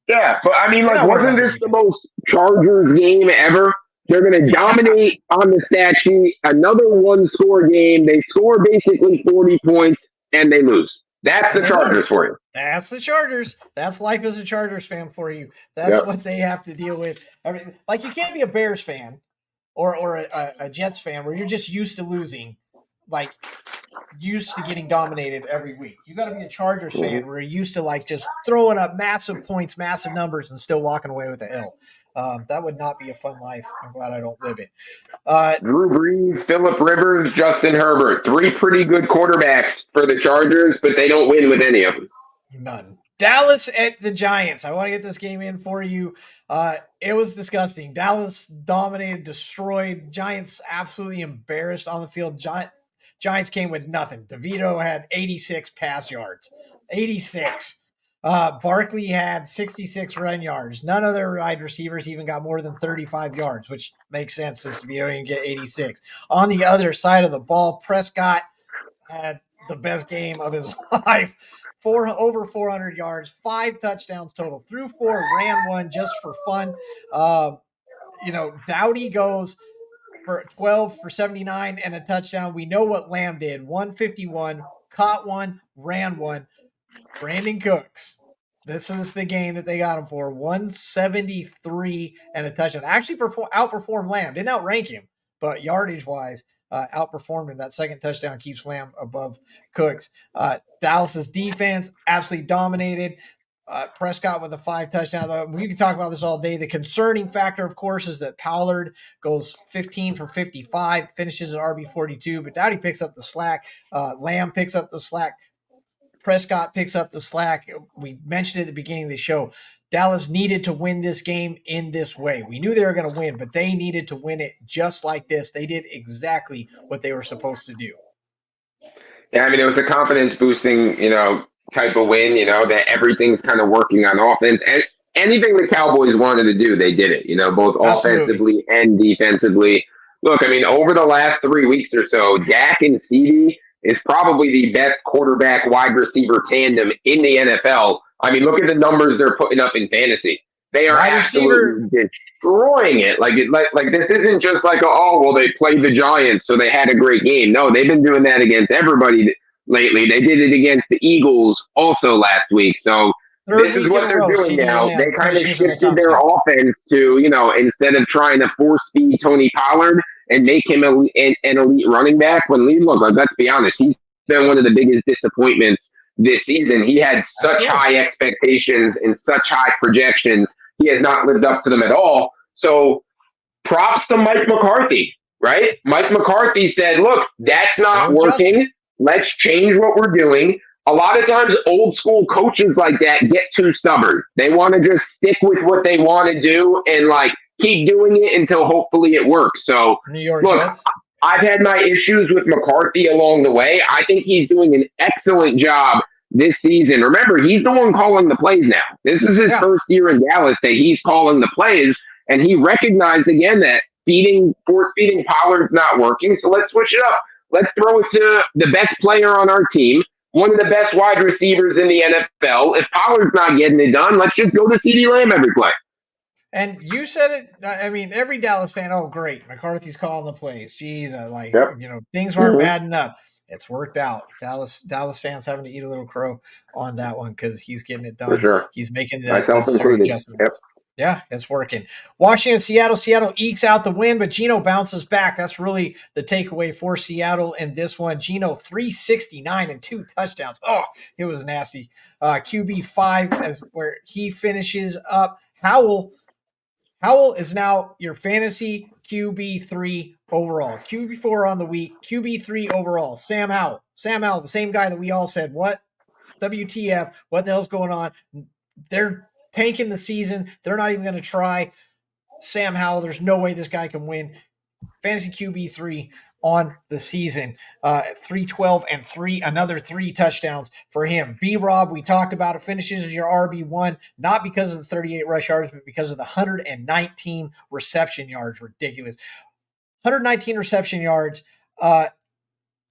Yeah, but I mean, wasn't this the most Chargers game ever? They're going to dominate on the stat sheet. Another one-score game. They score basically 40 points, and they lose. That's the Chargers for you. That's the Chargers. That's life as a Chargers fan for you. That's what they have to deal with. I mean, like, you can't be a Bears fan or a Jets fan where you're just used to losing, like used to getting dominated every week. You got to be a Chargers fan where you're used to like just throwing up massive points, massive numbers, and still walking away with the L. That would not be a fun life. I'm glad I don't live it. Drew Brees, Phillip Rivers, Justin Herbert. 3 pretty good quarterbacks for the Chargers, but they don't win with any of them. None. Dallas at the Giants. I want to get this game in for you. It was disgusting. Dallas dominated, destroyed. Giants absolutely embarrassed on the field. Giants came with nothing. DeVito had 86 pass yards. 86. Barkley had 66 run yards. None of their wide receivers even got more than 35 yards, which makes sense since DeVito didn't get 86. On the other side of the ball, Prescott had the best game of his life. Over 400 yards, 5 touchdowns total. Threw 4, ran 1 just for fun. Dowdy goes for 12 for 79 and a touchdown. We know what Lamb did. 151, caught 1, ran 1. Brandon Cooks. This is the game that they got him for. 173 and a touchdown. Actually outperformed Lamb. Didn't outrank him, but yardage-wise, outperformed him. That second touchdown keeps Lamb above Cooks. Dallas's defense absolutely dominated. Prescott with a 5 touchdown. We can talk about this all day. The concerning factor, of course, is that Pollard goes 15 for 55, finishes at RB42, but Dowdy picks up the slack. Lamb picks up the slack. Prescott picks up the slack. We mentioned at the beginning of the show, Dallas needed to win this game in this way. We knew they were going to win, but they needed to win it just like this. They did exactly what they were supposed to do. Yeah, I mean, it was a confidence-boosting, type of win, that everything's kind of working on offense. And anything the Cowboys wanted to do, they did it, both offensively and defensively. Look, I mean, over the last 3 weeks or so, Dak and CeeDee is probably the best quarterback wide receiver tandem in the NFL. I mean, look at the numbers they're putting up in fantasy. They are absolutely destroying it. Like this isn't just like, they played the Giants, so they had a great game. No, they've been doing that against everybody lately. They did it against the Eagles also last week. So this is what they're doing now. They kind of shifted their offense to, instead of trying to force feed Tony Pollard and make him an elite running back, let's be honest, he's been one of the biggest disappointments this season. He had such high expectations and such high projections. He has not lived up to them at all. So props to Mike McCarthy, right? Mike McCarthy said, look, that's not working. Let's change what we're doing. a lot of times old school coaches like that get too stubborn. They want to just stick with what they want to do and like keep doing it until hopefully it works. So New York look, Jets. I've had my issues with McCarthy along the way. I think he's doing an excellent job this season. Remember, he's the one calling the plays now. This is his Yeah. first year in Dallas that he's calling the plays, and he recognized again that force feeding Pollard's not working. So let's switch it up. Let's throw it to the best player on our team, one of the best wide receivers in the NFL. If Pollard's not getting it done, let's just go to CeeDee Lamb every play. And you said it. I mean, every Dallas fan. Oh, great! McCarthy's calling the plays. Jeez, Yep. things weren't bad enough. It's worked out. Dallas fans having to eat a little crow on that one because he's getting it For done. sure. He's making the Myself necessary included. adjustments. Yep. Yeah, it's working. Washington, Seattle. Seattle ekes out the win, but Geno bounces back. That's really the takeaway for Seattle in this one. Geno 369 and 2 touchdowns. Oh, it was nasty. QB5 as where he finishes up. Howell is now your fantasy QB3 overall. QB4 on the week, QB3 overall. Sam Howell, the same guy that we all said, what? WTF? What the hell's going on? They're tanking the season. They're not even going to try. Sam Howell, there's no way this guy can win. Fantasy QB3 on the season. 312 and 3, another 3 touchdowns for him. B-Rob, we talked about it, finishes as your RB1, not because of the 38 rush yards, but because of the 119 reception yards. Ridiculous. 119 reception yards.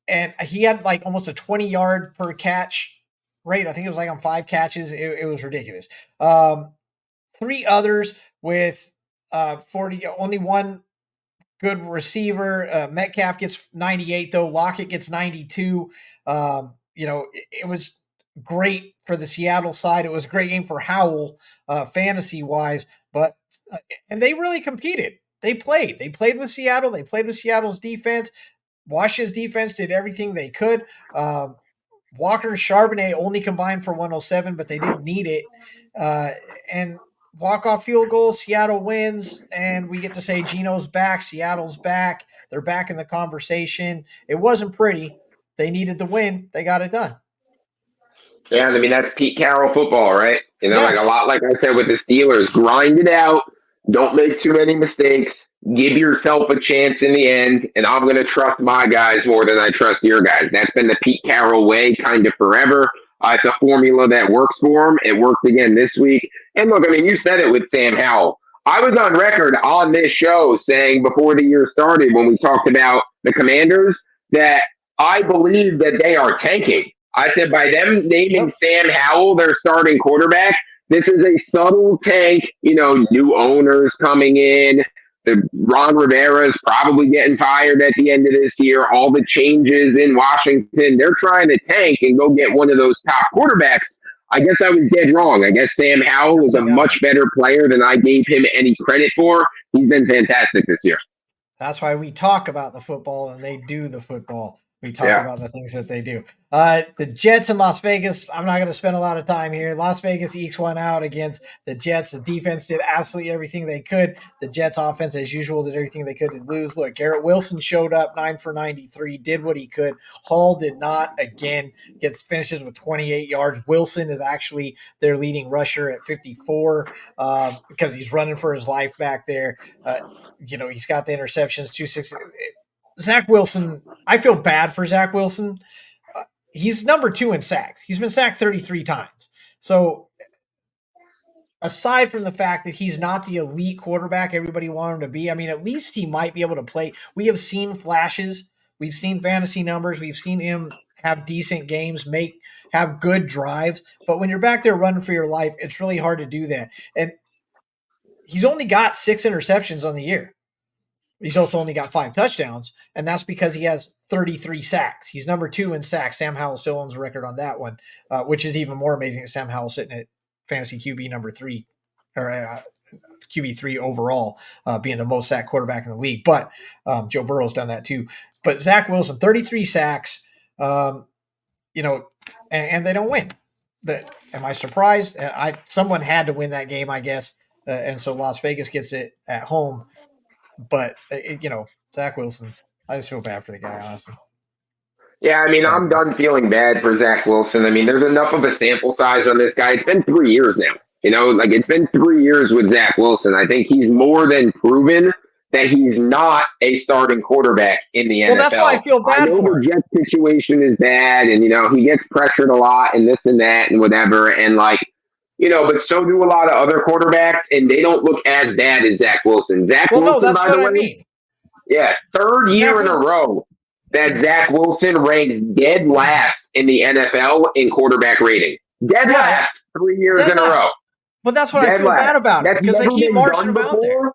And he had like almost a 20-yard per catch rate. I think it was like on 5 catches. It was ridiculous. 3 others with 40, only one good receiver. Metcalf gets 98, though. Lockett gets 92. It was great for the Seattle side. It was a great game for Howell, fantasy-wise. And they really competed. They played. They played with Seattle. They played with Seattle's defense. Washington's defense did everything they could. Walker and Charbonnet only combined for 107, but they didn't need it. And walk-off field goal, Seattle wins, and we get to say Geno's back, Seattle's back. They're back in the conversation. It wasn't pretty. They needed the win. They got it done. Yeah, I mean, that's Pete Carroll football, right? Like Yeah. a lot like I said with the Steelers, grind it out. Don't make too many mistakes. Give yourself a chance in the end, and I'm going to trust my guys more than I trust your guys. That's been the Pete Carroll way kind of forever. It's a formula that works for him. It worked again this week. And look, I mean, you said it with Sam Howell. I was on record on this show saying before the year started when we talked about the Commanders that I believe that they are tanking. I said by them naming Sam Howell their starting quarterback, this is a subtle tank. New owners coming in. The Ron Rivera is probably getting fired at the end of this year. All the changes in Washington, they're trying to tank and go get one of those top quarterbacks. I guess I was dead wrong. I guess Sam Howell is a much better player than I gave him any credit for. He's been fantastic this year. That's why we talk about the football and they do the football. We talk about the things that they do. The Jets in Las Vegas, I'm not going to spend a lot of time here. Las Vegas ekes one out against the Jets. The defense did absolutely everything they could. The Jets offense, as usual, did everything they could to lose. Look, Garrett Wilson showed up 9 for 93, did what he could. Hall did not. Again, finishes with 28 yards. Wilson is actually their leading rusher at 54 because he's running for his life back there. He's got the interceptions, 260. Zach Wilson, I feel bad for Zach Wilson. He's number 2 in sacks. He's been sacked 33 times. So aside from the fact that he's not the elite quarterback everybody wanted him to be, I mean, at least he might be able to play. We have seen flashes. We've seen fantasy numbers. We've seen him have decent games, have good drives. But when you're back there running for your life, it's really hard to do that. And he's only got 6 interceptions on the year. He's also only got 5 touchdowns, and that's because he has 33 sacks. He's number 2 in sacks. Sam Howell still owns a record on that one, which is even more amazing. Sam Howell sitting at fantasy QB number 3, or QB3 overall, being the most sacked quarterback in the league. But Joe Burrow's done that too. But Zach Wilson, 33 sacks, and they don't win. Am I surprised? Someone had to win that game, I guess, and so Las Vegas gets it at home. But, Zach Wilson, I just feel bad for the guy, honestly. Yeah, I mean, So I'm done feeling bad for Zach Wilson. I mean, there's enough of a sample size on this guy. It's been 3 years now. Like it's been 3 years with Zach Wilson. I think he's more than proven that he's not a starting quarterback in the well, that's why I NFL. feel I bad know for the him. Jets situation is bad, and he gets pressured a lot, and this and that, and whatever, and but so do a lot of other quarterbacks, and they don't look as bad as Zach Wilson. Zach Well, no, Wilson, that's by what the I way, mean. yeah, third Zach year in a Wilson. row that Zach Wilson ranks dead last in the NFL in quarterback rating. Dead Yeah, last 3 years dead in a row. last. But that's what I Dead feel last. bad about him That's because they never keep been marching done him out there. before.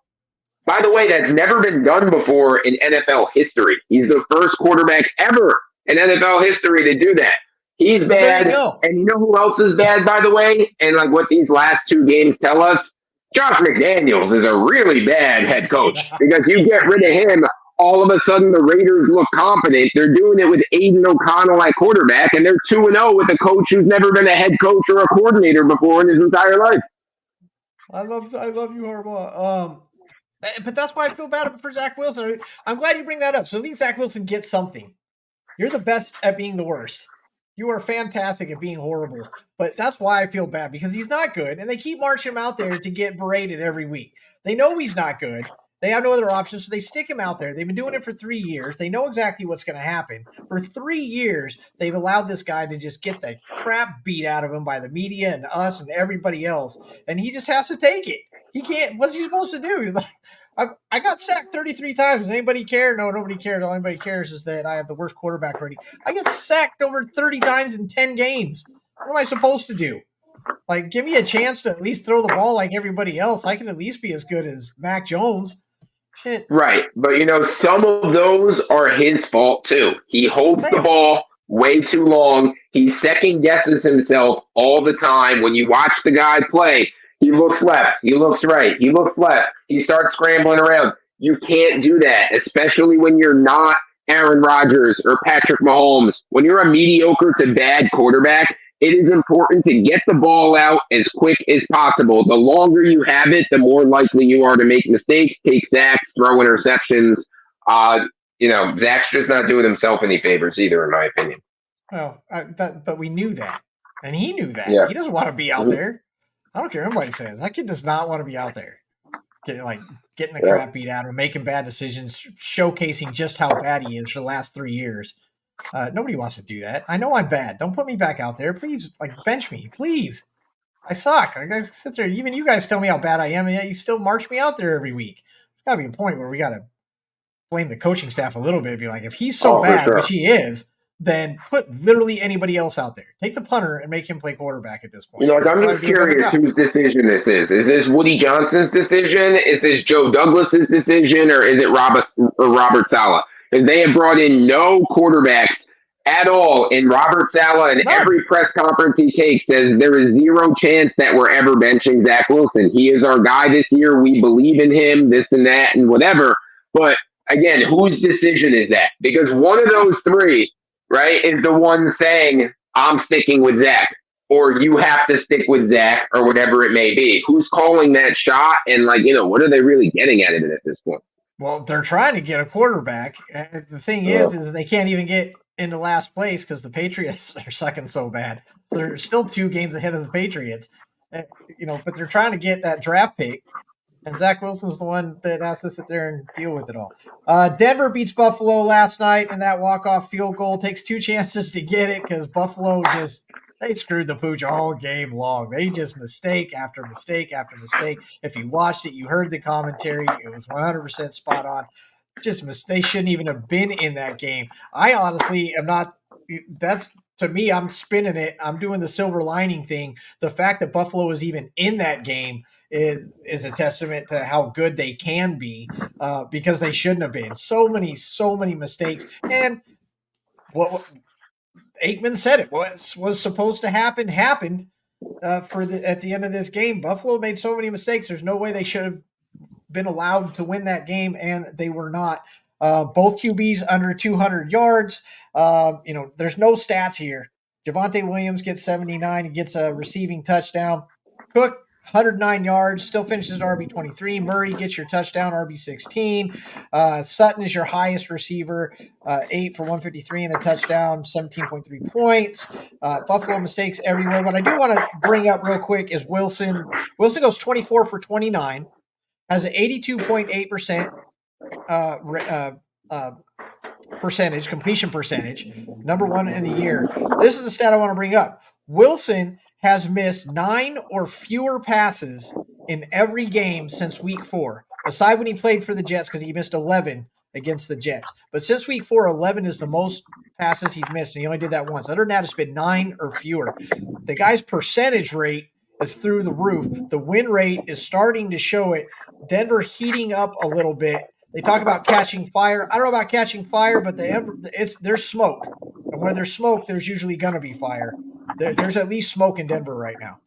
By the way, that's never been done before in NFL history. He's the first quarterback ever in NFL history to do that. He's But there you bad. go. And you know who else is bad, by the way? And like what these last two games tell us? Josh McDaniels is a really bad head coach because you get rid of him, all of a sudden the Raiders look confident. They're doing it with Aiden O'Connell at quarterback, and they're 2-0 with a coach who's never been a head coach or a coordinator before in his entire life. I love you, Harbaugh. But that's why I feel bad for Zach Wilson. I'm glad you bring that up. So at least Zach Wilson gets something. You're the best at being the worst. You are fantastic at being horrible. But that's why I feel bad because he's not good, and they keep marching him out there to get berated every week. They know he's not good. They have no other options, so they stick him out there. They've been doing it for 3 years. They know exactly what's going to happen. For 3 years, they've allowed this guy to just get the crap beat out of him by the media and us and everybody else, and he just has to take it. He can't. What's he supposed to do? He's like, I got sacked 33 times. Does anybody care? No, nobody cares. All anybody cares is that I have the worst quarterback rating. I get sacked over 30 times in 10 games. What am I supposed to do? Like, give me a chance to at least throw the ball like everybody else. I can at least be as good as Mac Jones. Shit. Right. But some of those are his fault too. He holds the Damn. ball way too long. He second guesses himself all the time. When you watch the guy play, he looks left, he looks right, he looks left, he starts scrambling around. You can't do that, especially when you're not Aaron Rodgers or Patrick Mahomes. When you're a mediocre to bad quarterback, it is important to get the ball out as quick as possible. The longer you have it, the more likely you are to make mistakes, take sacks, throw interceptions. Zach's just not doing himself any favors either, in my opinion. Well, but we knew that, and he knew that. Yeah. He doesn't want to be out there. I don't care what anybody says. That kid does not want to be out there. Getting the crap beat out of him, making bad decisions, showcasing just how bad he is for the last 3 years. Nobody wants to do that. I know I'm bad. Don't put me back out there. Please, bench me. Please. I suck. I gotta sit there. Even you guys tell me how bad I am, and yet you still march me out there every week. There's got to be a point where we got to blame the coaching staff a little bit. Be like, if he's so bad, sure. which he is, then put literally anybody else out there. Take the punter and make him play quarterback at this point. I'm just curious whose decision this is. Is this Woody Johnson's decision? Is this Joe Douglas's decision? Or is it Robert Saleh? Because they have brought in no quarterbacks at all. And Robert Saleh, in every press conference he takes, says there is zero chance that we're ever benching Zach Wilson. He is our guy this year. We believe in him, this and that and whatever. But again, whose decision is that? Because one of those three, right, is the one saying, I'm sticking with Zach, or you have to stick with Zach, or whatever it may be. Who's calling that shot? And, what are they really getting at it at this point? Well, they're trying to get a quarterback. And the thing is they can't even get into last place because the Patriots are sucking so bad. So they're still 2 games ahead of the Patriots. But they're trying to get that draft pick. And Zach Wilson's the one that has to sit there and deal with it all. Denver beats Buffalo last night, and that walk-off field goal takes 2 chances to get it because Buffalo they screwed the pooch all game long. They just mistake after mistake after mistake. If you watched it, you heard the commentary. It was 100% spot on. They shouldn't even have been in that game. I honestly am not – that's – to me, I'm spinning it. I'm doing the silver lining thing. The fact that Buffalo is even in that game is a testament to how good they can be because they shouldn't have been. So many mistakes. And what Aikman said it was supposed to happen happened at the end of this game. Buffalo made so many mistakes. There's no way they should have been allowed to win that game, and they were not. Both QBs under 200 yards. There's no stats here. Javonte Williams gets 79. He gets a receiving touchdown. Cook, 109 yards, still finishes at RB23. Murray gets your touchdown, RB16. Sutton is your highest receiver, 8 for 153 and a touchdown, 17.3 points. Buffalo mistakes everywhere. What I do want to bring up real quick is Wilson. Wilson goes 24 for 29, has an 82.8% percentage, completion percentage, number one in the year. This is the stat I want to bring up. Wilson has missed 9 or fewer passes in every game since week 4, aside when he played for the Jets because he missed 11 against the Jets. But since week 4, 11 is the most passes he's missed, and he only did that once. Other than that, it's been 9 or fewer. The guy's percentage rate is through the roof. The win rate is starting to show it. Denver heating up a little bit. They talk about catching fire. I don't know about catching fire, but there's smoke. And where there's smoke, there's usually going to be fire. There's at least smoke in Denver right now.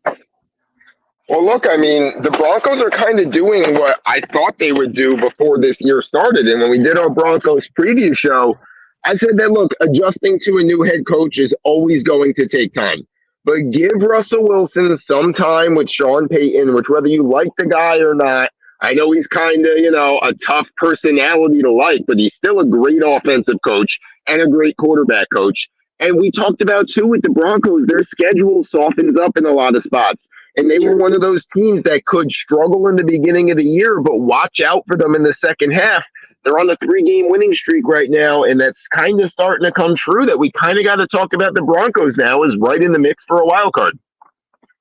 Well, look, I mean, the Broncos are kind of doing what I thought they would do before this year started. And when we did our Broncos preview show, I said that, look, adjusting to a new head coach is always going to take time. But give Russell Wilson some time with Sean Payton, which whether you like the guy or not, I know he's kind of, a tough personality to like, but he's still a great offensive coach and a great quarterback coach. And we talked about, too, with the Broncos, their schedule softens up in a lot of spots. And they were one of those teams that could struggle in the beginning of the year, but watch out for them in the second half. They're on a 3-game winning streak right now, and that's kind of starting to come true that we kind of got to talk about the Broncos now as right in the mix for a wild card.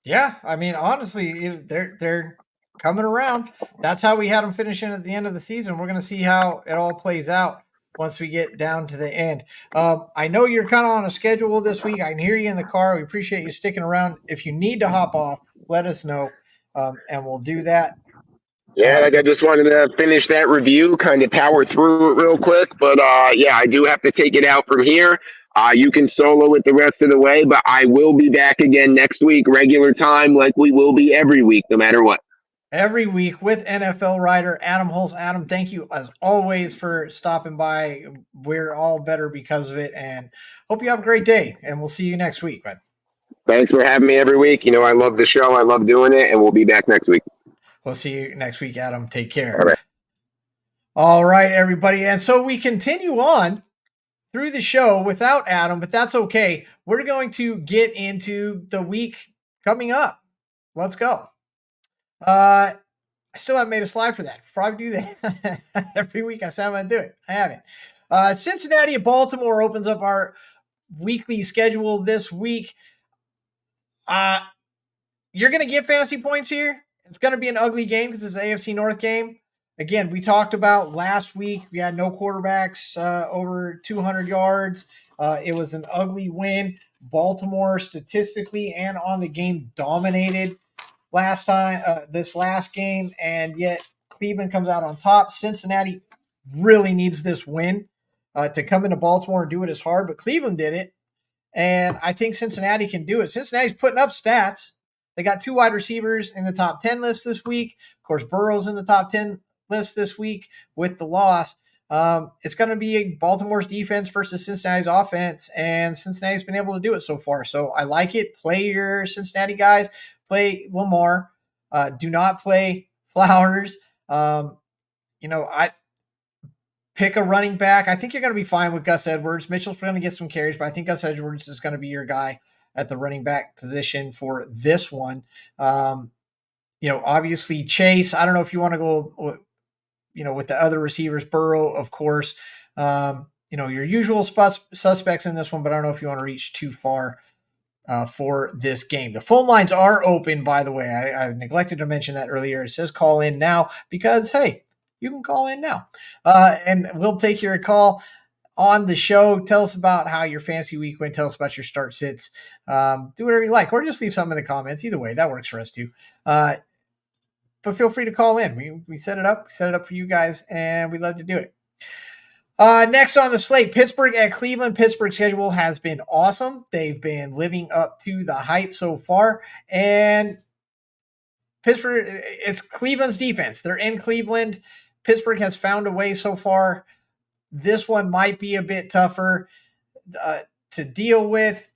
Yeah, I mean, honestly, they're coming around. That's how we had them finishing at the end of the season. We're going to see how it all plays out once we get down to the end. I know you're kind of on a schedule this week. I can hear you in the car. We appreciate you sticking around. If you need to hop off, let us know, and we'll do that. Yeah, I just wanted to finish that review, kind of power through it real quick. But, yeah, I do have to take it out from here. You can solo it the rest of the way, but I will be back again next week, regular time, like we will be every week, no matter what. Every week with NFL writer Adam Hulse. Adam, thank you as always for stopping by. We're all better because of it, and hope you have a great day, and we'll see you next week, man. Thanks for having me every week. I love the show. I love doing it, and we'll be back next week. We'll see you next week, Adam. Take care. All right. All right, everybody. And so we continue on through the show without Adam, but that's okay. We're going to get into the week coming up. Let's go. I still haven't made a slide for that. Probably do that every week. I said I'm going to do it. I haven't. Cincinnati and Baltimore opens up our weekly schedule this week. You're going to get fantasy points here. It's going to be an ugly game because it's an AFC North game. Again, we talked about last week. We had no quarterbacks over 200 yards. It was an ugly win. Baltimore statistically and on the game dominated this last game, and yet Cleveland comes out on top. Cincinnati really needs this win to come into Baltimore and do it as hard, but Cleveland did it, and I think Cincinnati can do it. Cincinnati's putting up stats. They got 2 wide receivers in the top 10 list this week. Of course, Burrow's in the top 10 list this week with the loss. It's going to be Baltimore's defense versus Cincinnati's offense, and Cincinnati's been able to do it so far. So I like it. Play your Cincinnati guys. Play Lamar. Do not play Flowers. I pick a running back. I think you're going to be fine with Gus Edwards. Mitchell's going to get some carries, but I think Gus Edwards is going to be your guy at the running back position for this one. Obviously Chase, I don't know if you want to go, with the other receivers, Burrow, of course, your usual suspects in this one, but I don't know if you want to reach too far for this game. The phone lines are open, by the way. I neglected to mention that earlier. It says call in now because, hey, you can call in now. And we'll take your call on the show. Tell us about how your fantasy week went. Tell us about your start sits. Do whatever you like, or just leave something in the comments. Either way, that works for us too. But feel free to call in. We set it up. We set it up for you guys, and we love to do it. Next on the slate, Pittsburgh at Cleveland. Pittsburgh's schedule has been awesome. They've been living up to the hype so far. And Pittsburgh, it's Cleveland's defense. They're in Cleveland. Pittsburgh has found a way so far. This one might be a bit tougher to deal with.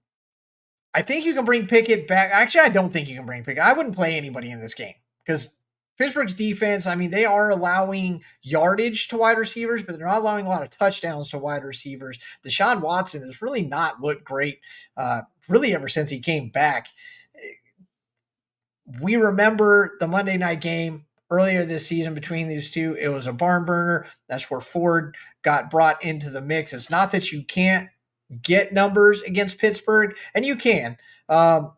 I think you can bring Pickett back. Actually, I don't think you can bring Pickett. I wouldn't play anybody in this game because Pittsburgh's defense, I mean, they are allowing yardage to wide receivers, but they're not allowing a lot of touchdowns to wide receivers. Deshaun Watson has really not looked great, really ever since he came back. We remember the Monday night game earlier this season between these two. It was a barn burner. That's where Ford got brought into the mix. It's not that you can't get numbers against Pittsburgh, and you can. The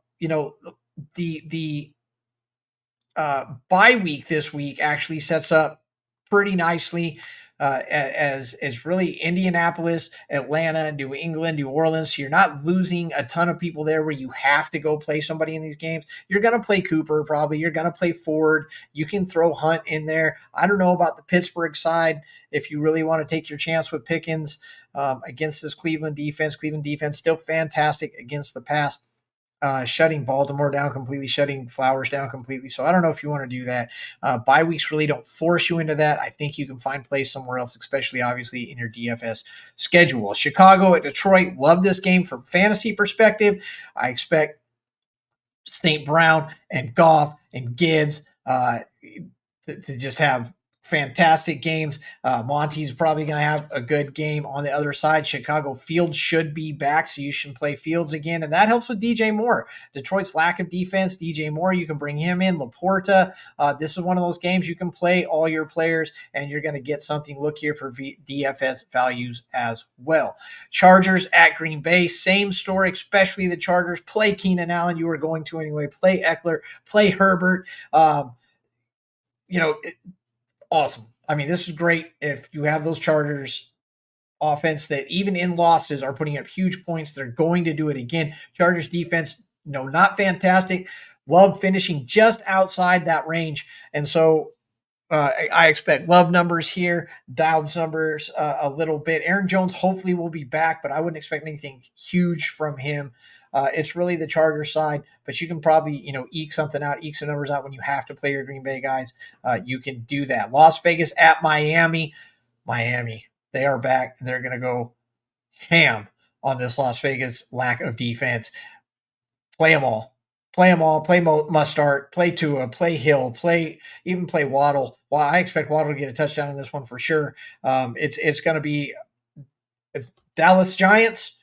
bye week this week actually sets up pretty nicely as really Indianapolis, Atlanta, New England, New Orleans. So you're not losing a ton of people there where you have to go play somebody in these games. You're going to play Cooper probably. You're going to play Ford. You can throw Hunt in there. I don't know about the Pittsburgh side if you really want to take your chance with Pickens against this Cleveland defense. Cleveland defense still fantastic against the pass. Shutting Baltimore down completely, shutting Flowers down completely. So I don't know if you want to do that. Bye weeks really don't force you into that. I think you can find place somewhere else, especially obviously in your DFS schedule. Chicago at Detroit, love this game from fantasy perspective. I expect St. Brown and Goff and Gibbs to just have fantastic games. Monty's probably going to have a good game on the other side. Chicago Fields should be back, so you should play Fields again, and that helps with DJ Moore. Detroit's lack of defense, DJ Moore, you can bring him in. Laporta, this is one of those games you can play all your players, and you're going to get something. Look here for DFS values as well. Chargers at Green Bay, same story, especially the Chargers. Play Keenan Allen, you were going to anyway. Play Eckler, play Herbert. Awesome. I mean, this is great if you have those Chargers offense that even in losses are putting up huge points. They're going to do it again. Chargers defense, not fantastic. Love finishing just outside that range. And so I expect Love numbers here, Dowd's numbers a little bit. Aaron Jones hopefully will be back, but I wouldn't expect anything huge from him. It's really the Chargers side, but you can probably, eke some numbers out when you have to play your Green Bay guys. You can do that. Las Vegas at Miami. Miami, they are back, and they're going to go ham on this Las Vegas lack of defense. Play them all. Play them all. Play Mustard. Play Tua. Play Hill. Play Waddle. Well, I expect Waddle to get a touchdown in this one for sure. It's going to be Dallas Giants,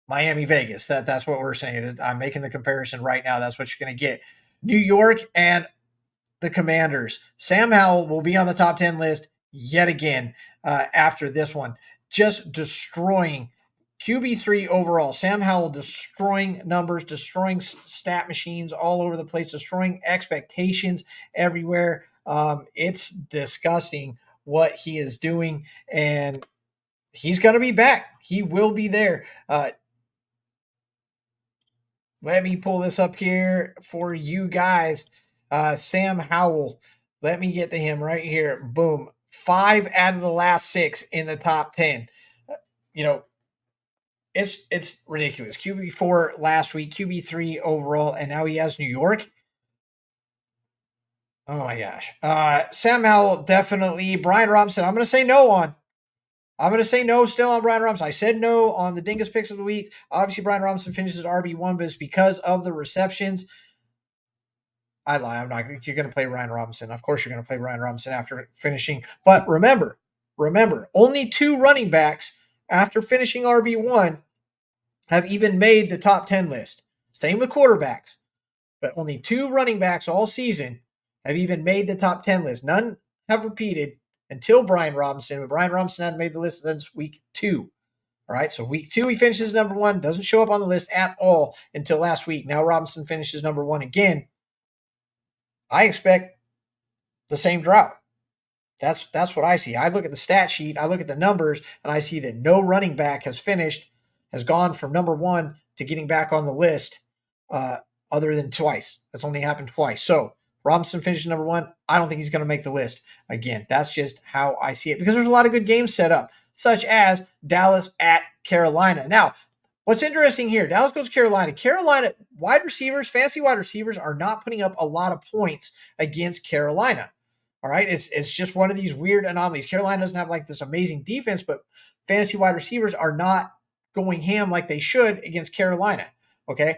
Miami Vegas. That's what we're saying. I'm making the comparison right now. That's what you're going to get. New York and the Commanders. Sam Howell will be on the top 10 list yet again after this one. Just destroying QB3 overall. Sam Howell destroying numbers, destroying stat machines all over the place, destroying expectations everywhere. It's disgusting what he is doing, and he's going to be back. He will be there. Let me pull this up here for you guys. Sam Howell. Let me get to him right here. Boom. 5 out of the last 6 in the top 10. It's ridiculous. QB4 last week, QB3 overall, and now he has New York. Oh my gosh. Sam Howell, definitely. Brian Robinson, I'm going to say no on. I'm going to say no still on Brian Robinson. I said no on the Dingus picks of the week. Obviously, Brian Robinson finishes RB1, but it's because of the receptions. I lie. I'm not. You're going to play Ryan Robinson. Of course, you're going to play Ryan Robinson after finishing. But remember, only 2 running backs after finishing RB1 have even made the top 10 list. Same with quarterbacks. But only 2 running backs all season have even made the top 10 list. None have repeated until Brian Robinson. But Brian Robinson hadn't made the list since week 2. All right, so week 2 he finishes number 1. Doesn't show up on the list at all until last week. Now Robinson finishes number 1 again. I expect the same drought. That's what I see. I look at the stat sheet, I look at the numbers, and I see that no running back has gone from number 1 to getting back on the list other than twice. That's only happened twice. So Robinson finishes number 1. I don't think he's going to make the list again. That's just how I see it because there's a lot of good games set up, such as Dallas at Carolina. Now, what's interesting here, Dallas goes to Carolina. Carolina wide receivers, fantasy wide receivers are not putting up a lot of points against Carolina. All right, it's just one of these weird anomalies. Carolina doesn't have like this amazing defense, but fantasy wide receivers are not going ham like they should against Carolina. Okay,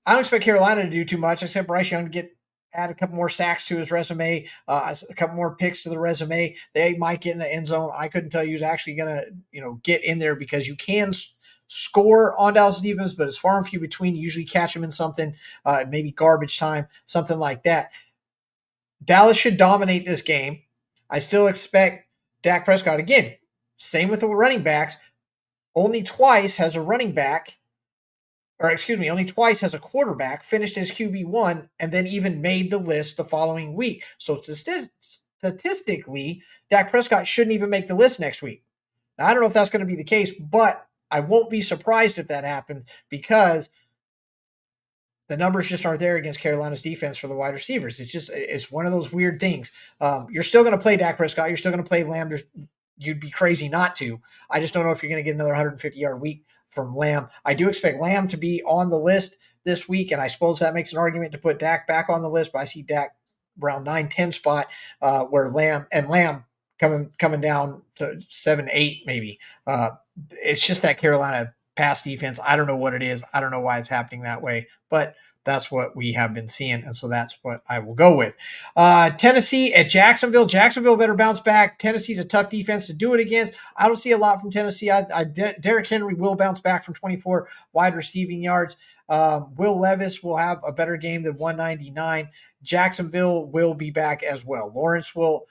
I don't expect Carolina to do too much, except Bryce Young to add a couple more sacks to his resume, a couple more picks to the resume. They might get in the end zone. I couldn't tell you who's actually going to, get in there because you can score on Dallas defense, but it's far and few between. You usually catch them in something, maybe garbage time, something like that. Dallas should dominate this game. I still expect Dak Prescott, again, same with the running backs, only twice has a running back, or excuse me, only twice has a quarterback finished as QB1 and then even made the list the following week. So statistically, Dak Prescott shouldn't even make the list next week. Now, I don't know if that's going to be the case, but I won't be surprised if that happens because the numbers just aren't there against Carolina's defense for the wide receivers. It's one of those weird things. You're still going to play Dak Prescott. You're still going to play Lamb. You'd be crazy not to. I just don't know if you're going to get another 150-yard week from Lamb. I do expect Lamb to be on the list this week, and I suppose that makes an argument to put Dak back on the list, but I see Dak around 9-10 spot where Lamb coming down to 7-8 maybe. It's just that Carolina pass defense. I don't know what it is. I don't know why it's happening that way, but that's what we have been seeing, and so that's what I will go with. Tennessee at Jacksonville. Jacksonville better bounce back. Tennessee's a tough defense to do it against. I don't see a lot from Tennessee. Derrick Henry will bounce back from 24 wide receiving yards. Will Levis will have a better game than 199. Jacksonville will be back as well. Lawrence will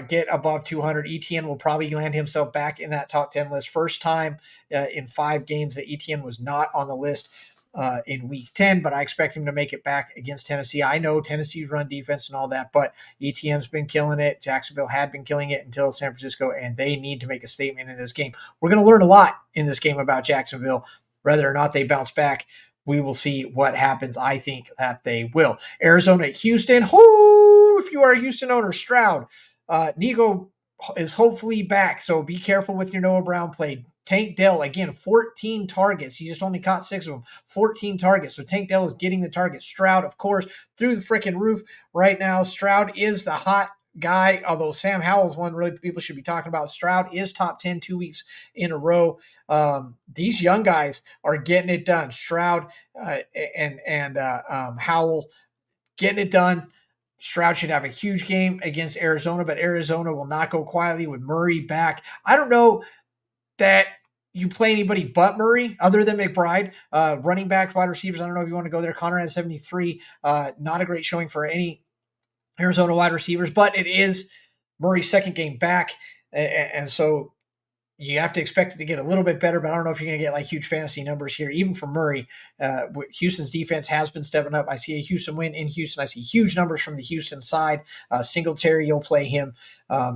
get above 200. ETN will probably land himself back in that top 10 list. First time in 5 games that ETN was not on the list in week 10, but I expect him to make it back against Tennessee. I know Tennessee's run defense and all that, but ETN's been killing it. Jacksonville had been killing it until San Francisco, and they need to make a statement in this game. We're going to learn a lot in this game about Jacksonville. Whether or not they bounce back, we will see what happens. I think that they will. Arizona at Houston. If you are a Houston owner, Stroud. Nico is hopefully back, so be careful with your Noah Brown play. Tank Dell, again, 14 targets. He just only caught 6 of them. 14 targets. So Tank Dell is getting the target. Stroud, of course, through the freaking roof right now. Stroud is the hot guy, although Sam Howell's one really people should be talking about. Stroud is top 10 2 weeks in a row. These young guys are getting it done. Stroud and Howell getting it done. Stroud should have a huge game against Arizona, but Arizona will not go quietly with Murray back. I don't know that you play anybody but Murray other than McBride. Running back, wide receivers, I don't know if you want to go there. Connor has 73. Not a great showing for any Arizona wide receivers, but it is Murray's second game back. And so you have to expect it to get a little bit better, but I don't know if you're going to get like huge fantasy numbers here, even for Murray. Houston's defense has been stepping up. I see a Houston win in Houston. I see huge numbers from the Houston side. Singletary, you'll play him.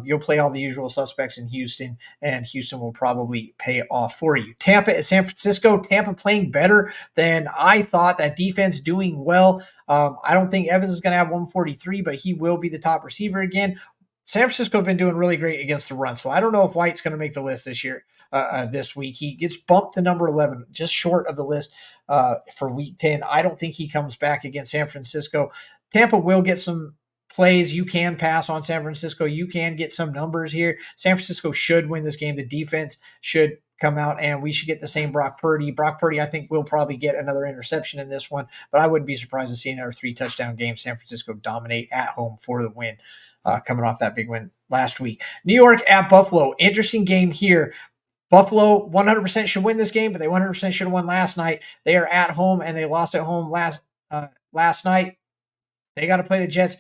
You'll play all the usual suspects in Houston, and Houston will probably pay off for you. Tampa at San Francisco. Tampa playing better than I thought. That defense doing well. I don't think Evans is going to have 143, but he will be the top receiver again. San Francisco have been doing really great against the run, so I don't know if White's going to make the list this year, this week. He gets bumped to number 11, just short of the list for week 10. I don't think he comes back against San Francisco. Tampa will get some plays. You can pass on San Francisco. You can get some numbers here. San Francisco should win this game. The defense should come out, and we should get the same Brock Purdy. Brock Purdy, I think, will probably get another interception in this one, but I wouldn't be surprised to see another 3-touchdown game. San Francisco dominate at home for the win, coming off that big win last week. New York at Buffalo. Interesting game here. Buffalo 100% should win this game, but they 100% should have won last night. They are at home, and they lost at home last night. They got to play the Jets.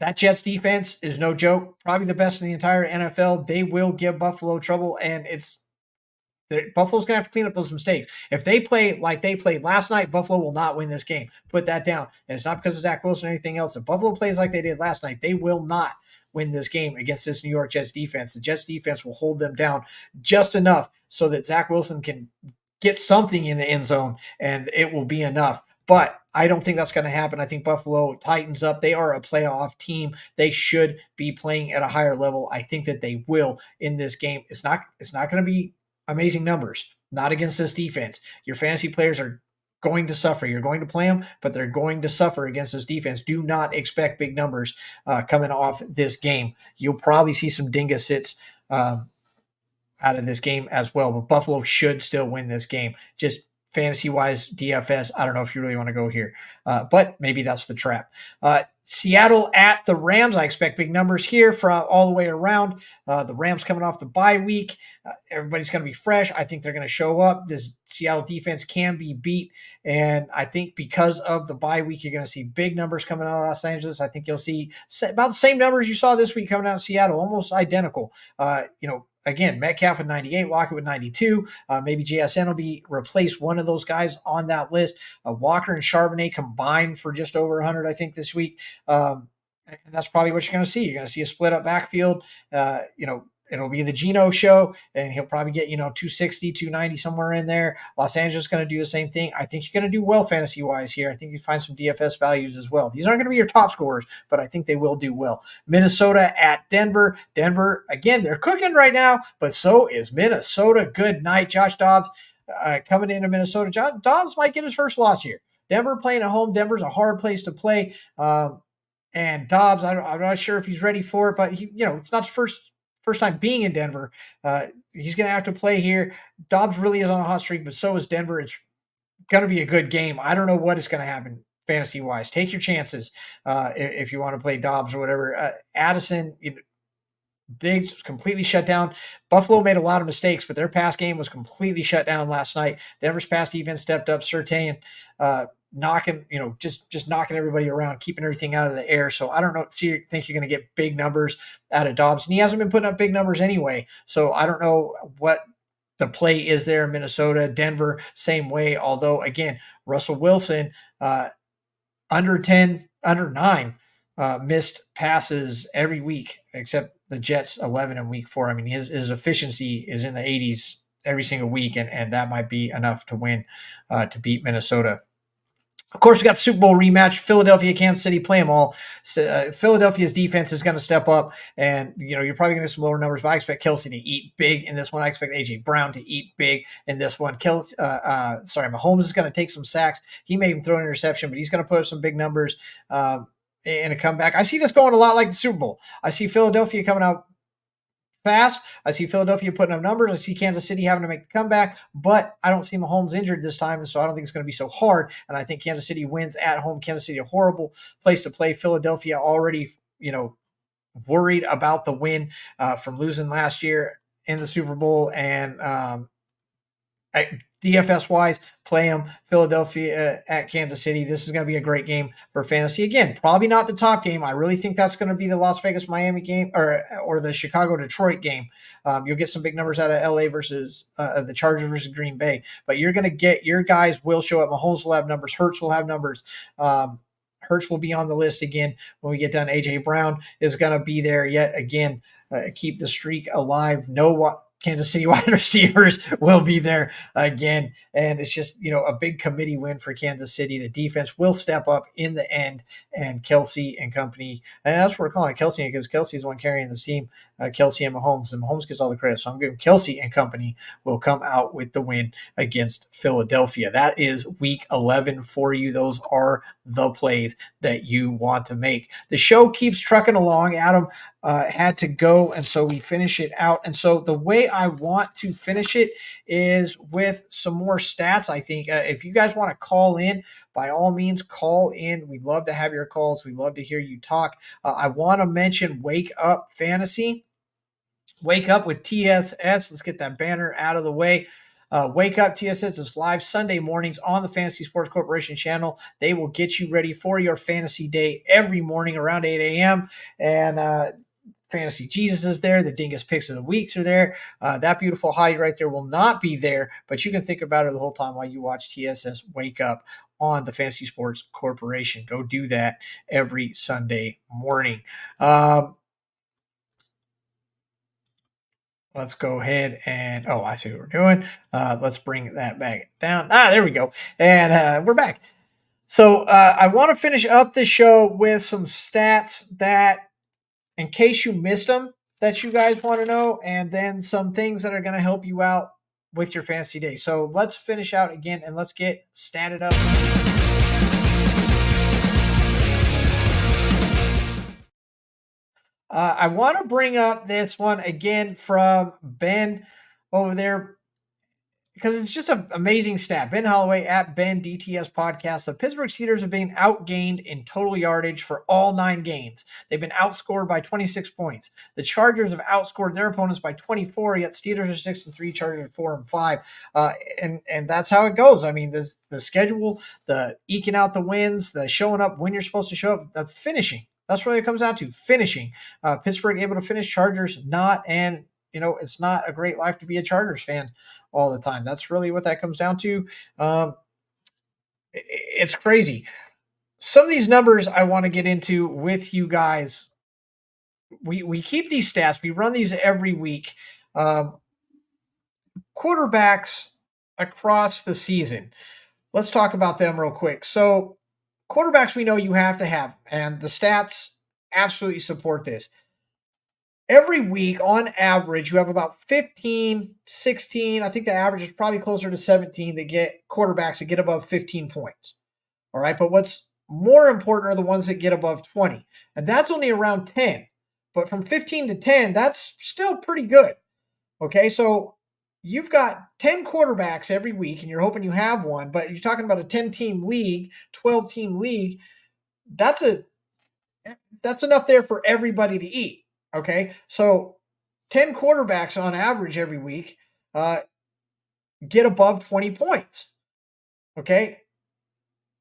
That Jets defense is no joke. Probably the best in the entire NFL. They will give Buffalo trouble, and Buffalo's going to have to clean up those mistakes. If they play like they played last night, Buffalo will not win this game. Put that down. And it's not because of Zach Wilson or anything else. If Buffalo plays like they did last night, they will not win this game against this New York Jets defense. The Jets defense will hold them down just enough so that Zach Wilson can get something in the end zone, and it will be enough. But I don't think that's going to happen. I think Buffalo tightens up. They are a playoff team. They should be playing at a higher level. I think that they will in this game. It's not going to be amazing numbers, not against this defense. Your fantasy players are going to suffer. You're going to play them, but they're going to suffer against this defense. Do not expect big numbers coming off this game. You'll probably see some dingus sits out of this game as well, but Buffalo should still win this game. Just fantasy-wise, DFS. I don't know if you really want to go here, but maybe that's the trap. Seattle at the Rams. I expect big numbers here from all the way around. The Rams coming off the bye week. Everybody's going to be fresh. I think they're going to show up. This Seattle defense can be beat. And I think because of the bye week, you're going to see big numbers coming out of Los Angeles. I think you'll see about the same numbers you saw this week coming out of Seattle, almost identical. Again, Metcalf with 98, Lockett with 92. Maybe JSN will be replace one of those guys on that list. Walker and Charbonnet combined for just over 100, I think, this week. And that's probably what you're going to see. You're going to see a split up backfield. It'll be the Geno show, and he'll probably get, 260, 290, somewhere in there. Los Angeles is going to do the same thing. I think you're going to do well fantasy-wise here. I think you find some DFS values as well. These aren't going to be your top scorers, but I think they will do well. Minnesota at Denver. Denver, again, they're cooking right now, but so is Minnesota. Good night, Josh Dobbs coming into Minnesota. Dobbs might get his first loss here. Denver playing at home. Denver's a hard place to play. And Dobbs, I'm not sure if he's ready for it, but it's not his first time being in Denver. He's going to have to play here. Dobbs really is on a hot streak, but so is Denver. It's going to be a good game. I don't know what is going to happen fantasy-wise. Take your chances if you want to play Dobbs or whatever. Addison, they completely shut down. Buffalo made a lot of mistakes, but their pass game was completely shut down last night. Denver's pass defense stepped up. Surtain knocking, just knocking everybody around, keeping everything out of the air. So I don't know. Think you're going to get big numbers out of Dobbs, and he hasn't been putting up big numbers anyway. So I don't know what the play is there in Minnesota. Denver, same way. Although again, Russell Wilson, under 9 missed passes every week, except the Jets 11 in week 4. I mean, his efficiency is in the 80s every single week, and that might be enough to win, to beat Minnesota. Of course, we got the Super Bowl rematch. Philadelphia, Kansas City, play them all. Philadelphia's defense is going to step up, and you're probably going to get some lower numbers, but I expect Kelce to eat big in this one. I expect A.J. Brown to eat big in this one. Mahomes is going to take some sacks. He may even throw an interception, but he's going to put up some big numbers in a comeback. I see this going a lot like the Super Bowl. I see Philadelphia coming out fast. I see Philadelphia putting up numbers. I see Kansas City having to make the comeback, but I don't see Mahomes injured this time, and so I don't think it's going to be so hard. And I think Kansas City wins at home. Kansas City, a horrible place to play. Philadelphia already, worried about the win from losing last year in the Super Bowl, and DFS-wise, play them. Philadelphia at Kansas City. This is going to be a great game for fantasy. Again, probably not the top game. I really think that's going to be the Las Vegas-Miami game or the Chicago-Detroit game. You'll get some big numbers out of LA versus the Chargers versus Green Bay. But you're going to get your guys will show up. Mahomes will have numbers. Hurts will have numbers. Hurts will be on the list again when we get done. A.J. Brown is going to be there yet again. Keep the streak alive. Kansas City wide receivers will be there again. And it's just, a big committee win for Kansas City. The defense will step up in the end, and Kelce and company. And that's what we're calling it Kelce, because Kelce is the one carrying the team, Kelce and Mahomes. And Mahomes gets all the credit. So I'm giving Kelce and company will come out with the win against Philadelphia. That is week 11 for you. Those are the plays that you want to make. The show keeps trucking along. Adam had to go, and so we finish it out. And so the way I want to finish it is with some more stats. I think if you guys want to call in, by all means, call in. We'd love to have your calls. We'd love to hear you talk. I want to mention Wake Up Fantasy. Wake Up with TSS. Let's get that banner out of the way. Wake Up TSS is live Sunday mornings on the Fantasy Sports Corporation channel. They will get you ready for your fantasy day every morning around 8 a.m. And Fantasy Jesus is there. The Dingus Picks of the Weeks are there. That beautiful hottie right there will not be there, but you can think about it the whole time while you watch TSS Wake Up on the Fantasy Sports Corporation. Go do that every Sunday morning. Let's go ahead and, I see what we're doing. Let's bring that back down. There we go. And we're back. So I want to finish up the show with some stats that, in case you missed them, that you guys want to know, and then some things that are going to help you out with your fantasy day. So let's finish out again, and let's get statted up. I want to bring up this one again from Ben over there. because it's just an amazing stat. Ben Holloway at Ben DTS Podcast. The Pittsburgh Steelers have been outgained in total yardage for all 9 games. They've been outscored by 26 points. The Chargers have outscored their opponents by 24, yet Steelers are 6-3, Chargers are 4-5. And that's how it goes. I mean, the schedule, the eking out the wins, the showing up when you're supposed to show up, the finishing. That's what it comes down to, finishing. Pittsburgh able to finish, Chargers not, and it's not a great life to be a Chargers fan all the time. That's really what that comes down to. It's crazy. Some of these numbers I want to get into with you guys. We keep these stats. We run these every week. Quarterbacks across the season. Let's talk about them real quick. So quarterbacks we know you have to have, and the stats absolutely support this. Every week, on average, you have about 15, 16. I think the average is probably closer to 17 that get quarterbacks that get above 15 points. All right. But what's more important are the ones that get above 20. And that's only around 10. But from 15 to 10, that's still pretty good. Okay. So you've got 10 quarterbacks every week, and you're hoping you have one, but you're talking about a 10-team league, 12-team league. That's enough there for everybody to eat. Okay, so 10 quarterbacks on average every week get above 20 points. Okay,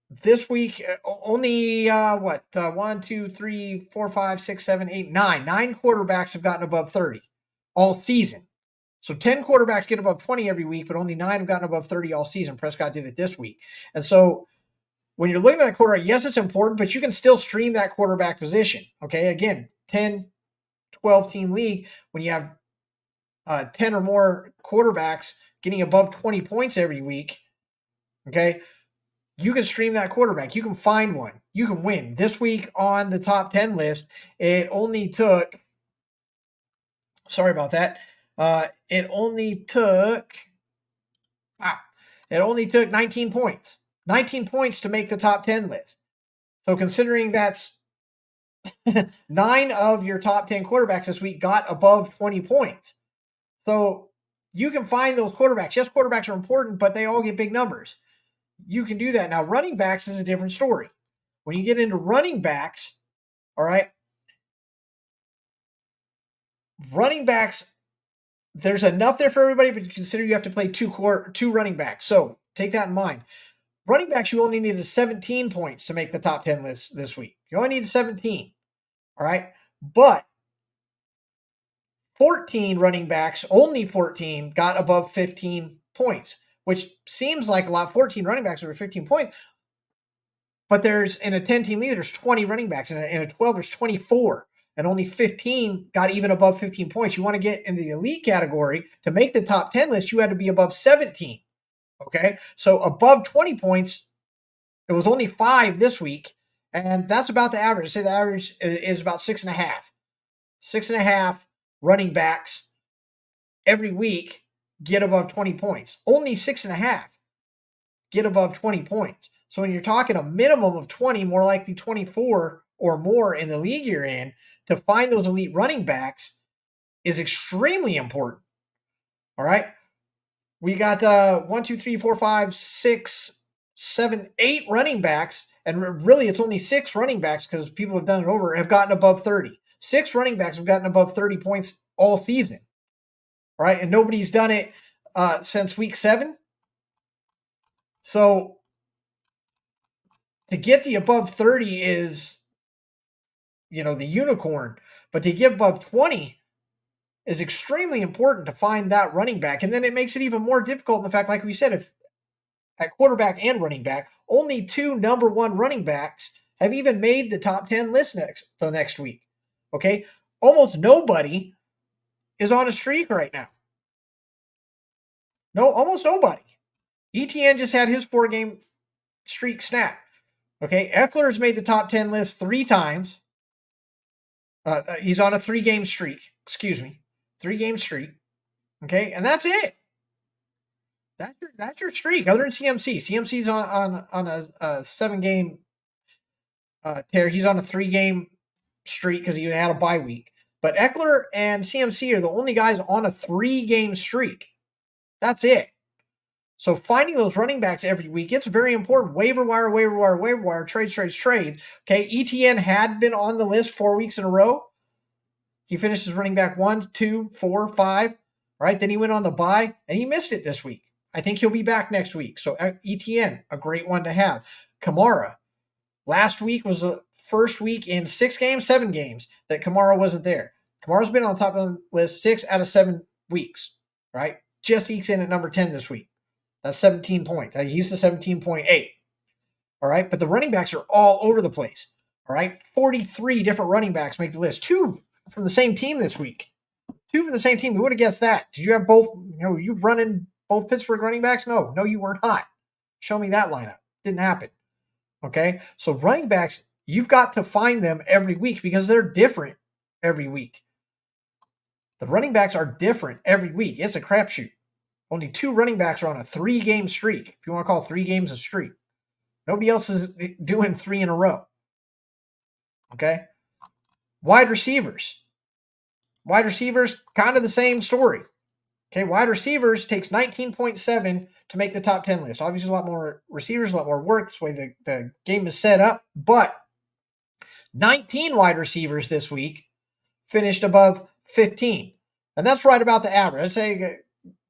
this week only 1, 2, 3, 4, 5, 6, 7, 8, 9. 9 quarterbacks have gotten above 30 all season. So 10 quarterbacks get above 20 every week, but only 9 have gotten above 30 all season. Prescott did it this week. And so when you're looking at that quarterback, yes, it's important, but you can still stream that quarterback position. Okay, again, 10, 12-team league, when you have 10 or more quarterbacks getting above 20 points every week, okay, you can stream that quarterback. You can find one. You can win. This week on the top 10 list, it only took, sorry about that, it only took 19 points. 19 points to make the top 10 list. So considering that's 9 of your top 10 quarterbacks this week got above 20 points. So you can find those quarterbacks. Yes, quarterbacks are important, but they all get big numbers. You can do that. Now, running backs is a different story. When you get into running backs, all right, running backs, there's enough there for everybody, but consider you have to play two running backs. So take that in mind. Running backs, you only needed 17 points to make the top 10 list this week. You only need 17. All right. But 14 running backs, only 14 got above 15 points, which seems like a lot. 14 running backs over 15 points. But there's in a 10-team league, there's 20 running backs. In a 12, there's 24. And only 15 got even above 15 points. You want to get into the elite category to make the top 10 list, you had to be above 17. Okay. So above 20 points, it was only 5 this week. And that's about the average. I say the average is about 6.5. 6.5 running backs every week get above 20 points. Only 6.5 get above 20 points. So when you're talking a minimum of 20, more likely 24 or more in the league you're in, to find those elite running backs is extremely important. All right. We got 1, 2, 3, 4, 5, 6, 7, 8 running backs. And really, it's only 6 running backs because people have done it over, have gotten above 30. 6 running backs have gotten above 30 points all season. All right. And nobody's done it since week 7. So to get the above 30 is, the unicorn. But to get above 20 is extremely important to find that running back. And then it makes it even more difficult in the fact, like we said, if at quarterback and running back, only 2 number 1 running backs have even made the top 10 list the next week. Okay. Almost nobody is on a streak right now. No, almost nobody. ETN just had his 4-game streak snap. Okay. Eckler's made the top 10 list 3 times. He's on a 3-game streak. 3-game streak. Okay. And that's it. That's your streak, other than CMC. CMC's on a 7-game tear. He's on a 3-game streak because he had a bye week. But Eckler and CMC are the only guys on a 3-game streak. That's it. So finding those running backs every week, it's very important. Waiver wire, trades. Okay, ETN had been on the list 4 weeks in a row. He finished as running back 1, 2, 4, 5. Right, then he went on the bye, and he missed it this week. I think he'll be back next week. So ETN, a great one to have. Kamara, last week was the first week in 7 games that Kamara wasn't there. Kamara's been on top of the list 6 out of 7 weeks, right? Just ekes in at number 10 this week. That's 17 points. He's the 17.8. All right, but the running backs are all over the place. All right, 43 different running backs make the list. 2 from the same team this week. 2 from the same team. Who would have guessed that? Did you have both? You running both Pittsburgh running backs? No, you were not. Show me that lineup. Didn't happen. Okay, so running backs, you've got to find them every week because they're different every week. The running backs are different every week. It's a crapshoot. Only 2 running backs are on a 3-game streak, if you want to call 3 games a streak. Nobody else is doing 3 in a row. Okay? Wide receivers. Wide receivers, kind of the same story. Okay, wide receivers takes 19.7 to make the top 10 list. Obviously, a lot more receivers, a lot more work. This way the game is set up. But 19 wide receivers this week finished above 15. And that's right about the average. I'd say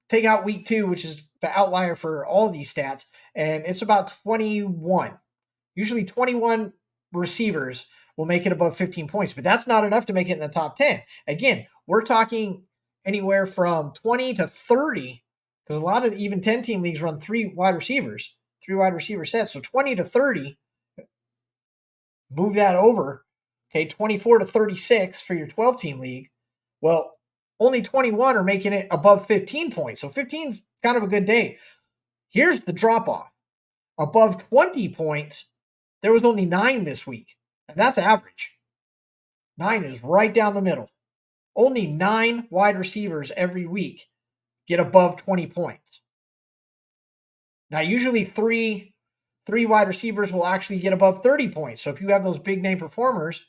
take out week 2, which is the outlier for all these stats, and it's about 21. Usually 21 receivers will make it above 15 points, but that's not enough to make it in the top 10. Again, we're talking anywhere from 20 to 30, because a lot of even 10-team leagues run 3 wide receiver sets. So 20 to 30, move that over. Okay, 24 to 36 for your 12-team league. Well, only 21 are making it above 15 points. So 15 is kind of a good day. Here's the drop-off. Above 20 points, there was only 9 this week. And that's average. 9 is right down the middle. Only 9 wide receivers every week get above 20 points. Now, usually 3 wide receivers will actually get above 30 points. So if you have those big name performers,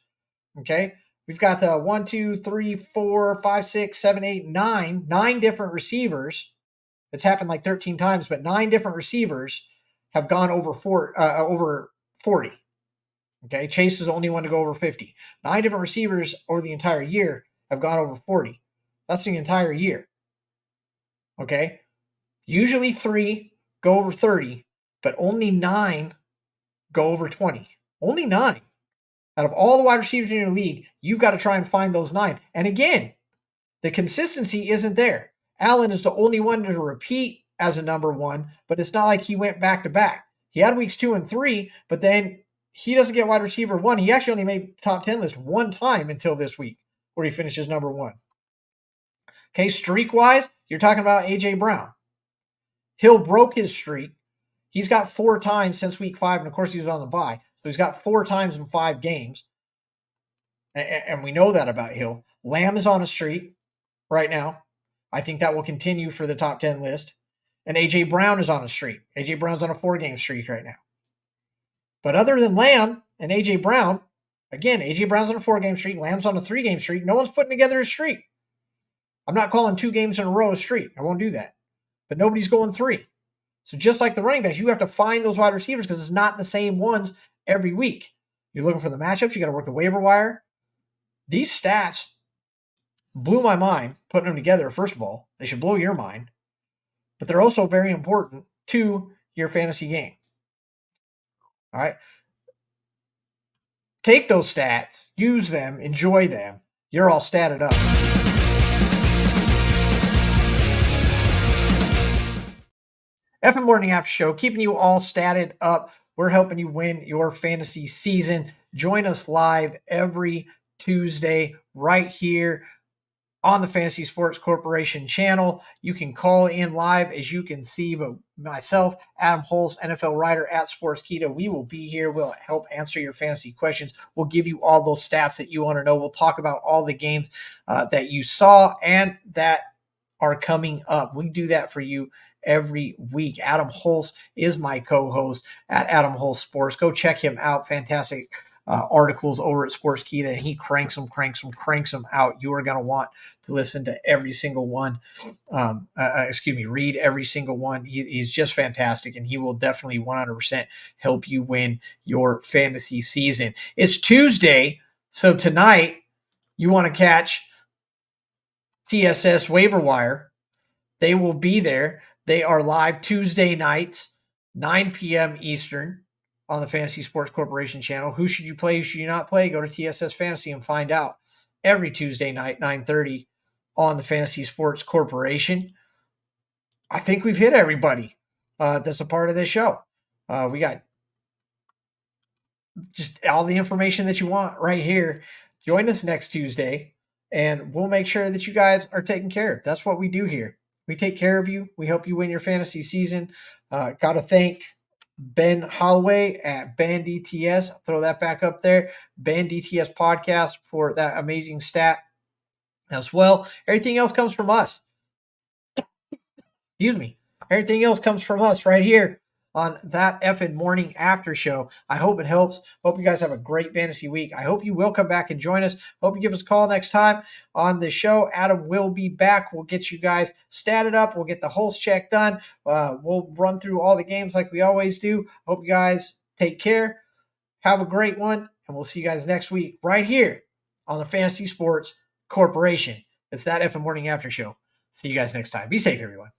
okay, we've got 1, 2, 3, 4, 5, 6, 7, 8, 9 different receivers. It's happened like 13 times, but 9 different receivers have gone over 40. Okay, Chase is the only one to go over 50. 9 different receivers over the entire year have gone over 40. That's the entire year. Okay, usually 3 go over 30, but only 9 go over 20. Only 9. Out of all the wide receivers in your league, you've got to try and find those 9. And again, the consistency isn't there. Allen is the only one to repeat as a number 1, but it's not like he went back to back. He had weeks 2 and 3, but then he doesn't get wide receiver 1. He actually only made top 10 list 1 time until this week, where he finishes number 1. Okay, streak-wise, you're talking about A.J. Brown. Hill broke his streak. He's got 4 times since week 5, and of course he was on the bye. So he's got 4 times in 5 games. And we know that about Hill. Lamb is on a streak right now. I think that will continue for the top 10 list. And A.J. Brown is on a streak. A.J. Brown's on a 4-game streak right now. But other than Lamb and A.J. Brown, again, A.J. Brown's on a 4-game streak. Lamb's on a 3-game streak. No one's putting together a streak. I'm not calling 2 games in a row a streak. I won't do that. But nobody's going 3. So just like the running backs, you have to find those wide receivers because it's not the same ones every week. You're looking for the matchups. You got to work the waiver wire. These stats blew my mind putting them together. First of all, they should blow your mind. But they're also very important to your fantasy game. All right. Take those stats, use them, enjoy them. You're all statted up. EFIN Morning After Show, keeping you all statted up. We're helping you win your fantasy season. Join us live every Tuesday right here on the Fantasy Sports Corporation channel. You can call in live, as you can see, but myself, Adam Hulse, NFL writer at Sportskeeda, we will be here. We'll help answer your fantasy questions. We'll give you all those stats that you want to know. We'll talk about all the games that you saw and that are coming up. We do that for you every week. Adam Hulse is my co-host at Adam Hulse Sports. Go check him out. Fantastic articles over at Sportskeeda, and he cranks them out. You are going to want to listen to every single one. Read every single one. He's just fantastic, and he will definitely 100% help you win your fantasy season. It's Tuesday, so tonight you want to catch TSS Waiver Wire. They will be there. They are live Tuesday nights, 9 p.m. Eastern on the Fantasy Sports Corporation channel. Who should you play? Who should you not play? Go to TSS Fantasy and find out. Every Tuesday night, 9:30 on the Fantasy Sports Corporation. I think we've hit everybody that's a part of this show. We got just all the information that you want right here. Join us next Tuesday, and we'll make sure that you guys are taken care of. That's what we do here. We take care of you. We help you win your fantasy season. Got to thank Ben Holloway at Band DTS. I'll throw that back up there. Band DTS podcast for that amazing stat as well. Everything else comes from us. Excuse me. Everything else comes from us right here on that EFIN morning after show. I hope it helps. Hope you guys have a great fantasy week. I hope you will come back and join us. Hope you give us a call next time on the show. Adam will be back. We'll get you guys statted up. We'll get the Hulse check done. We'll run through all the games like we always do. Hope you guys take care. Have a great one, and we'll see you guys next week right here on the Fantasy Sports Corporation. It's that EFIN morning after show. See you guys next time. Be safe, everyone.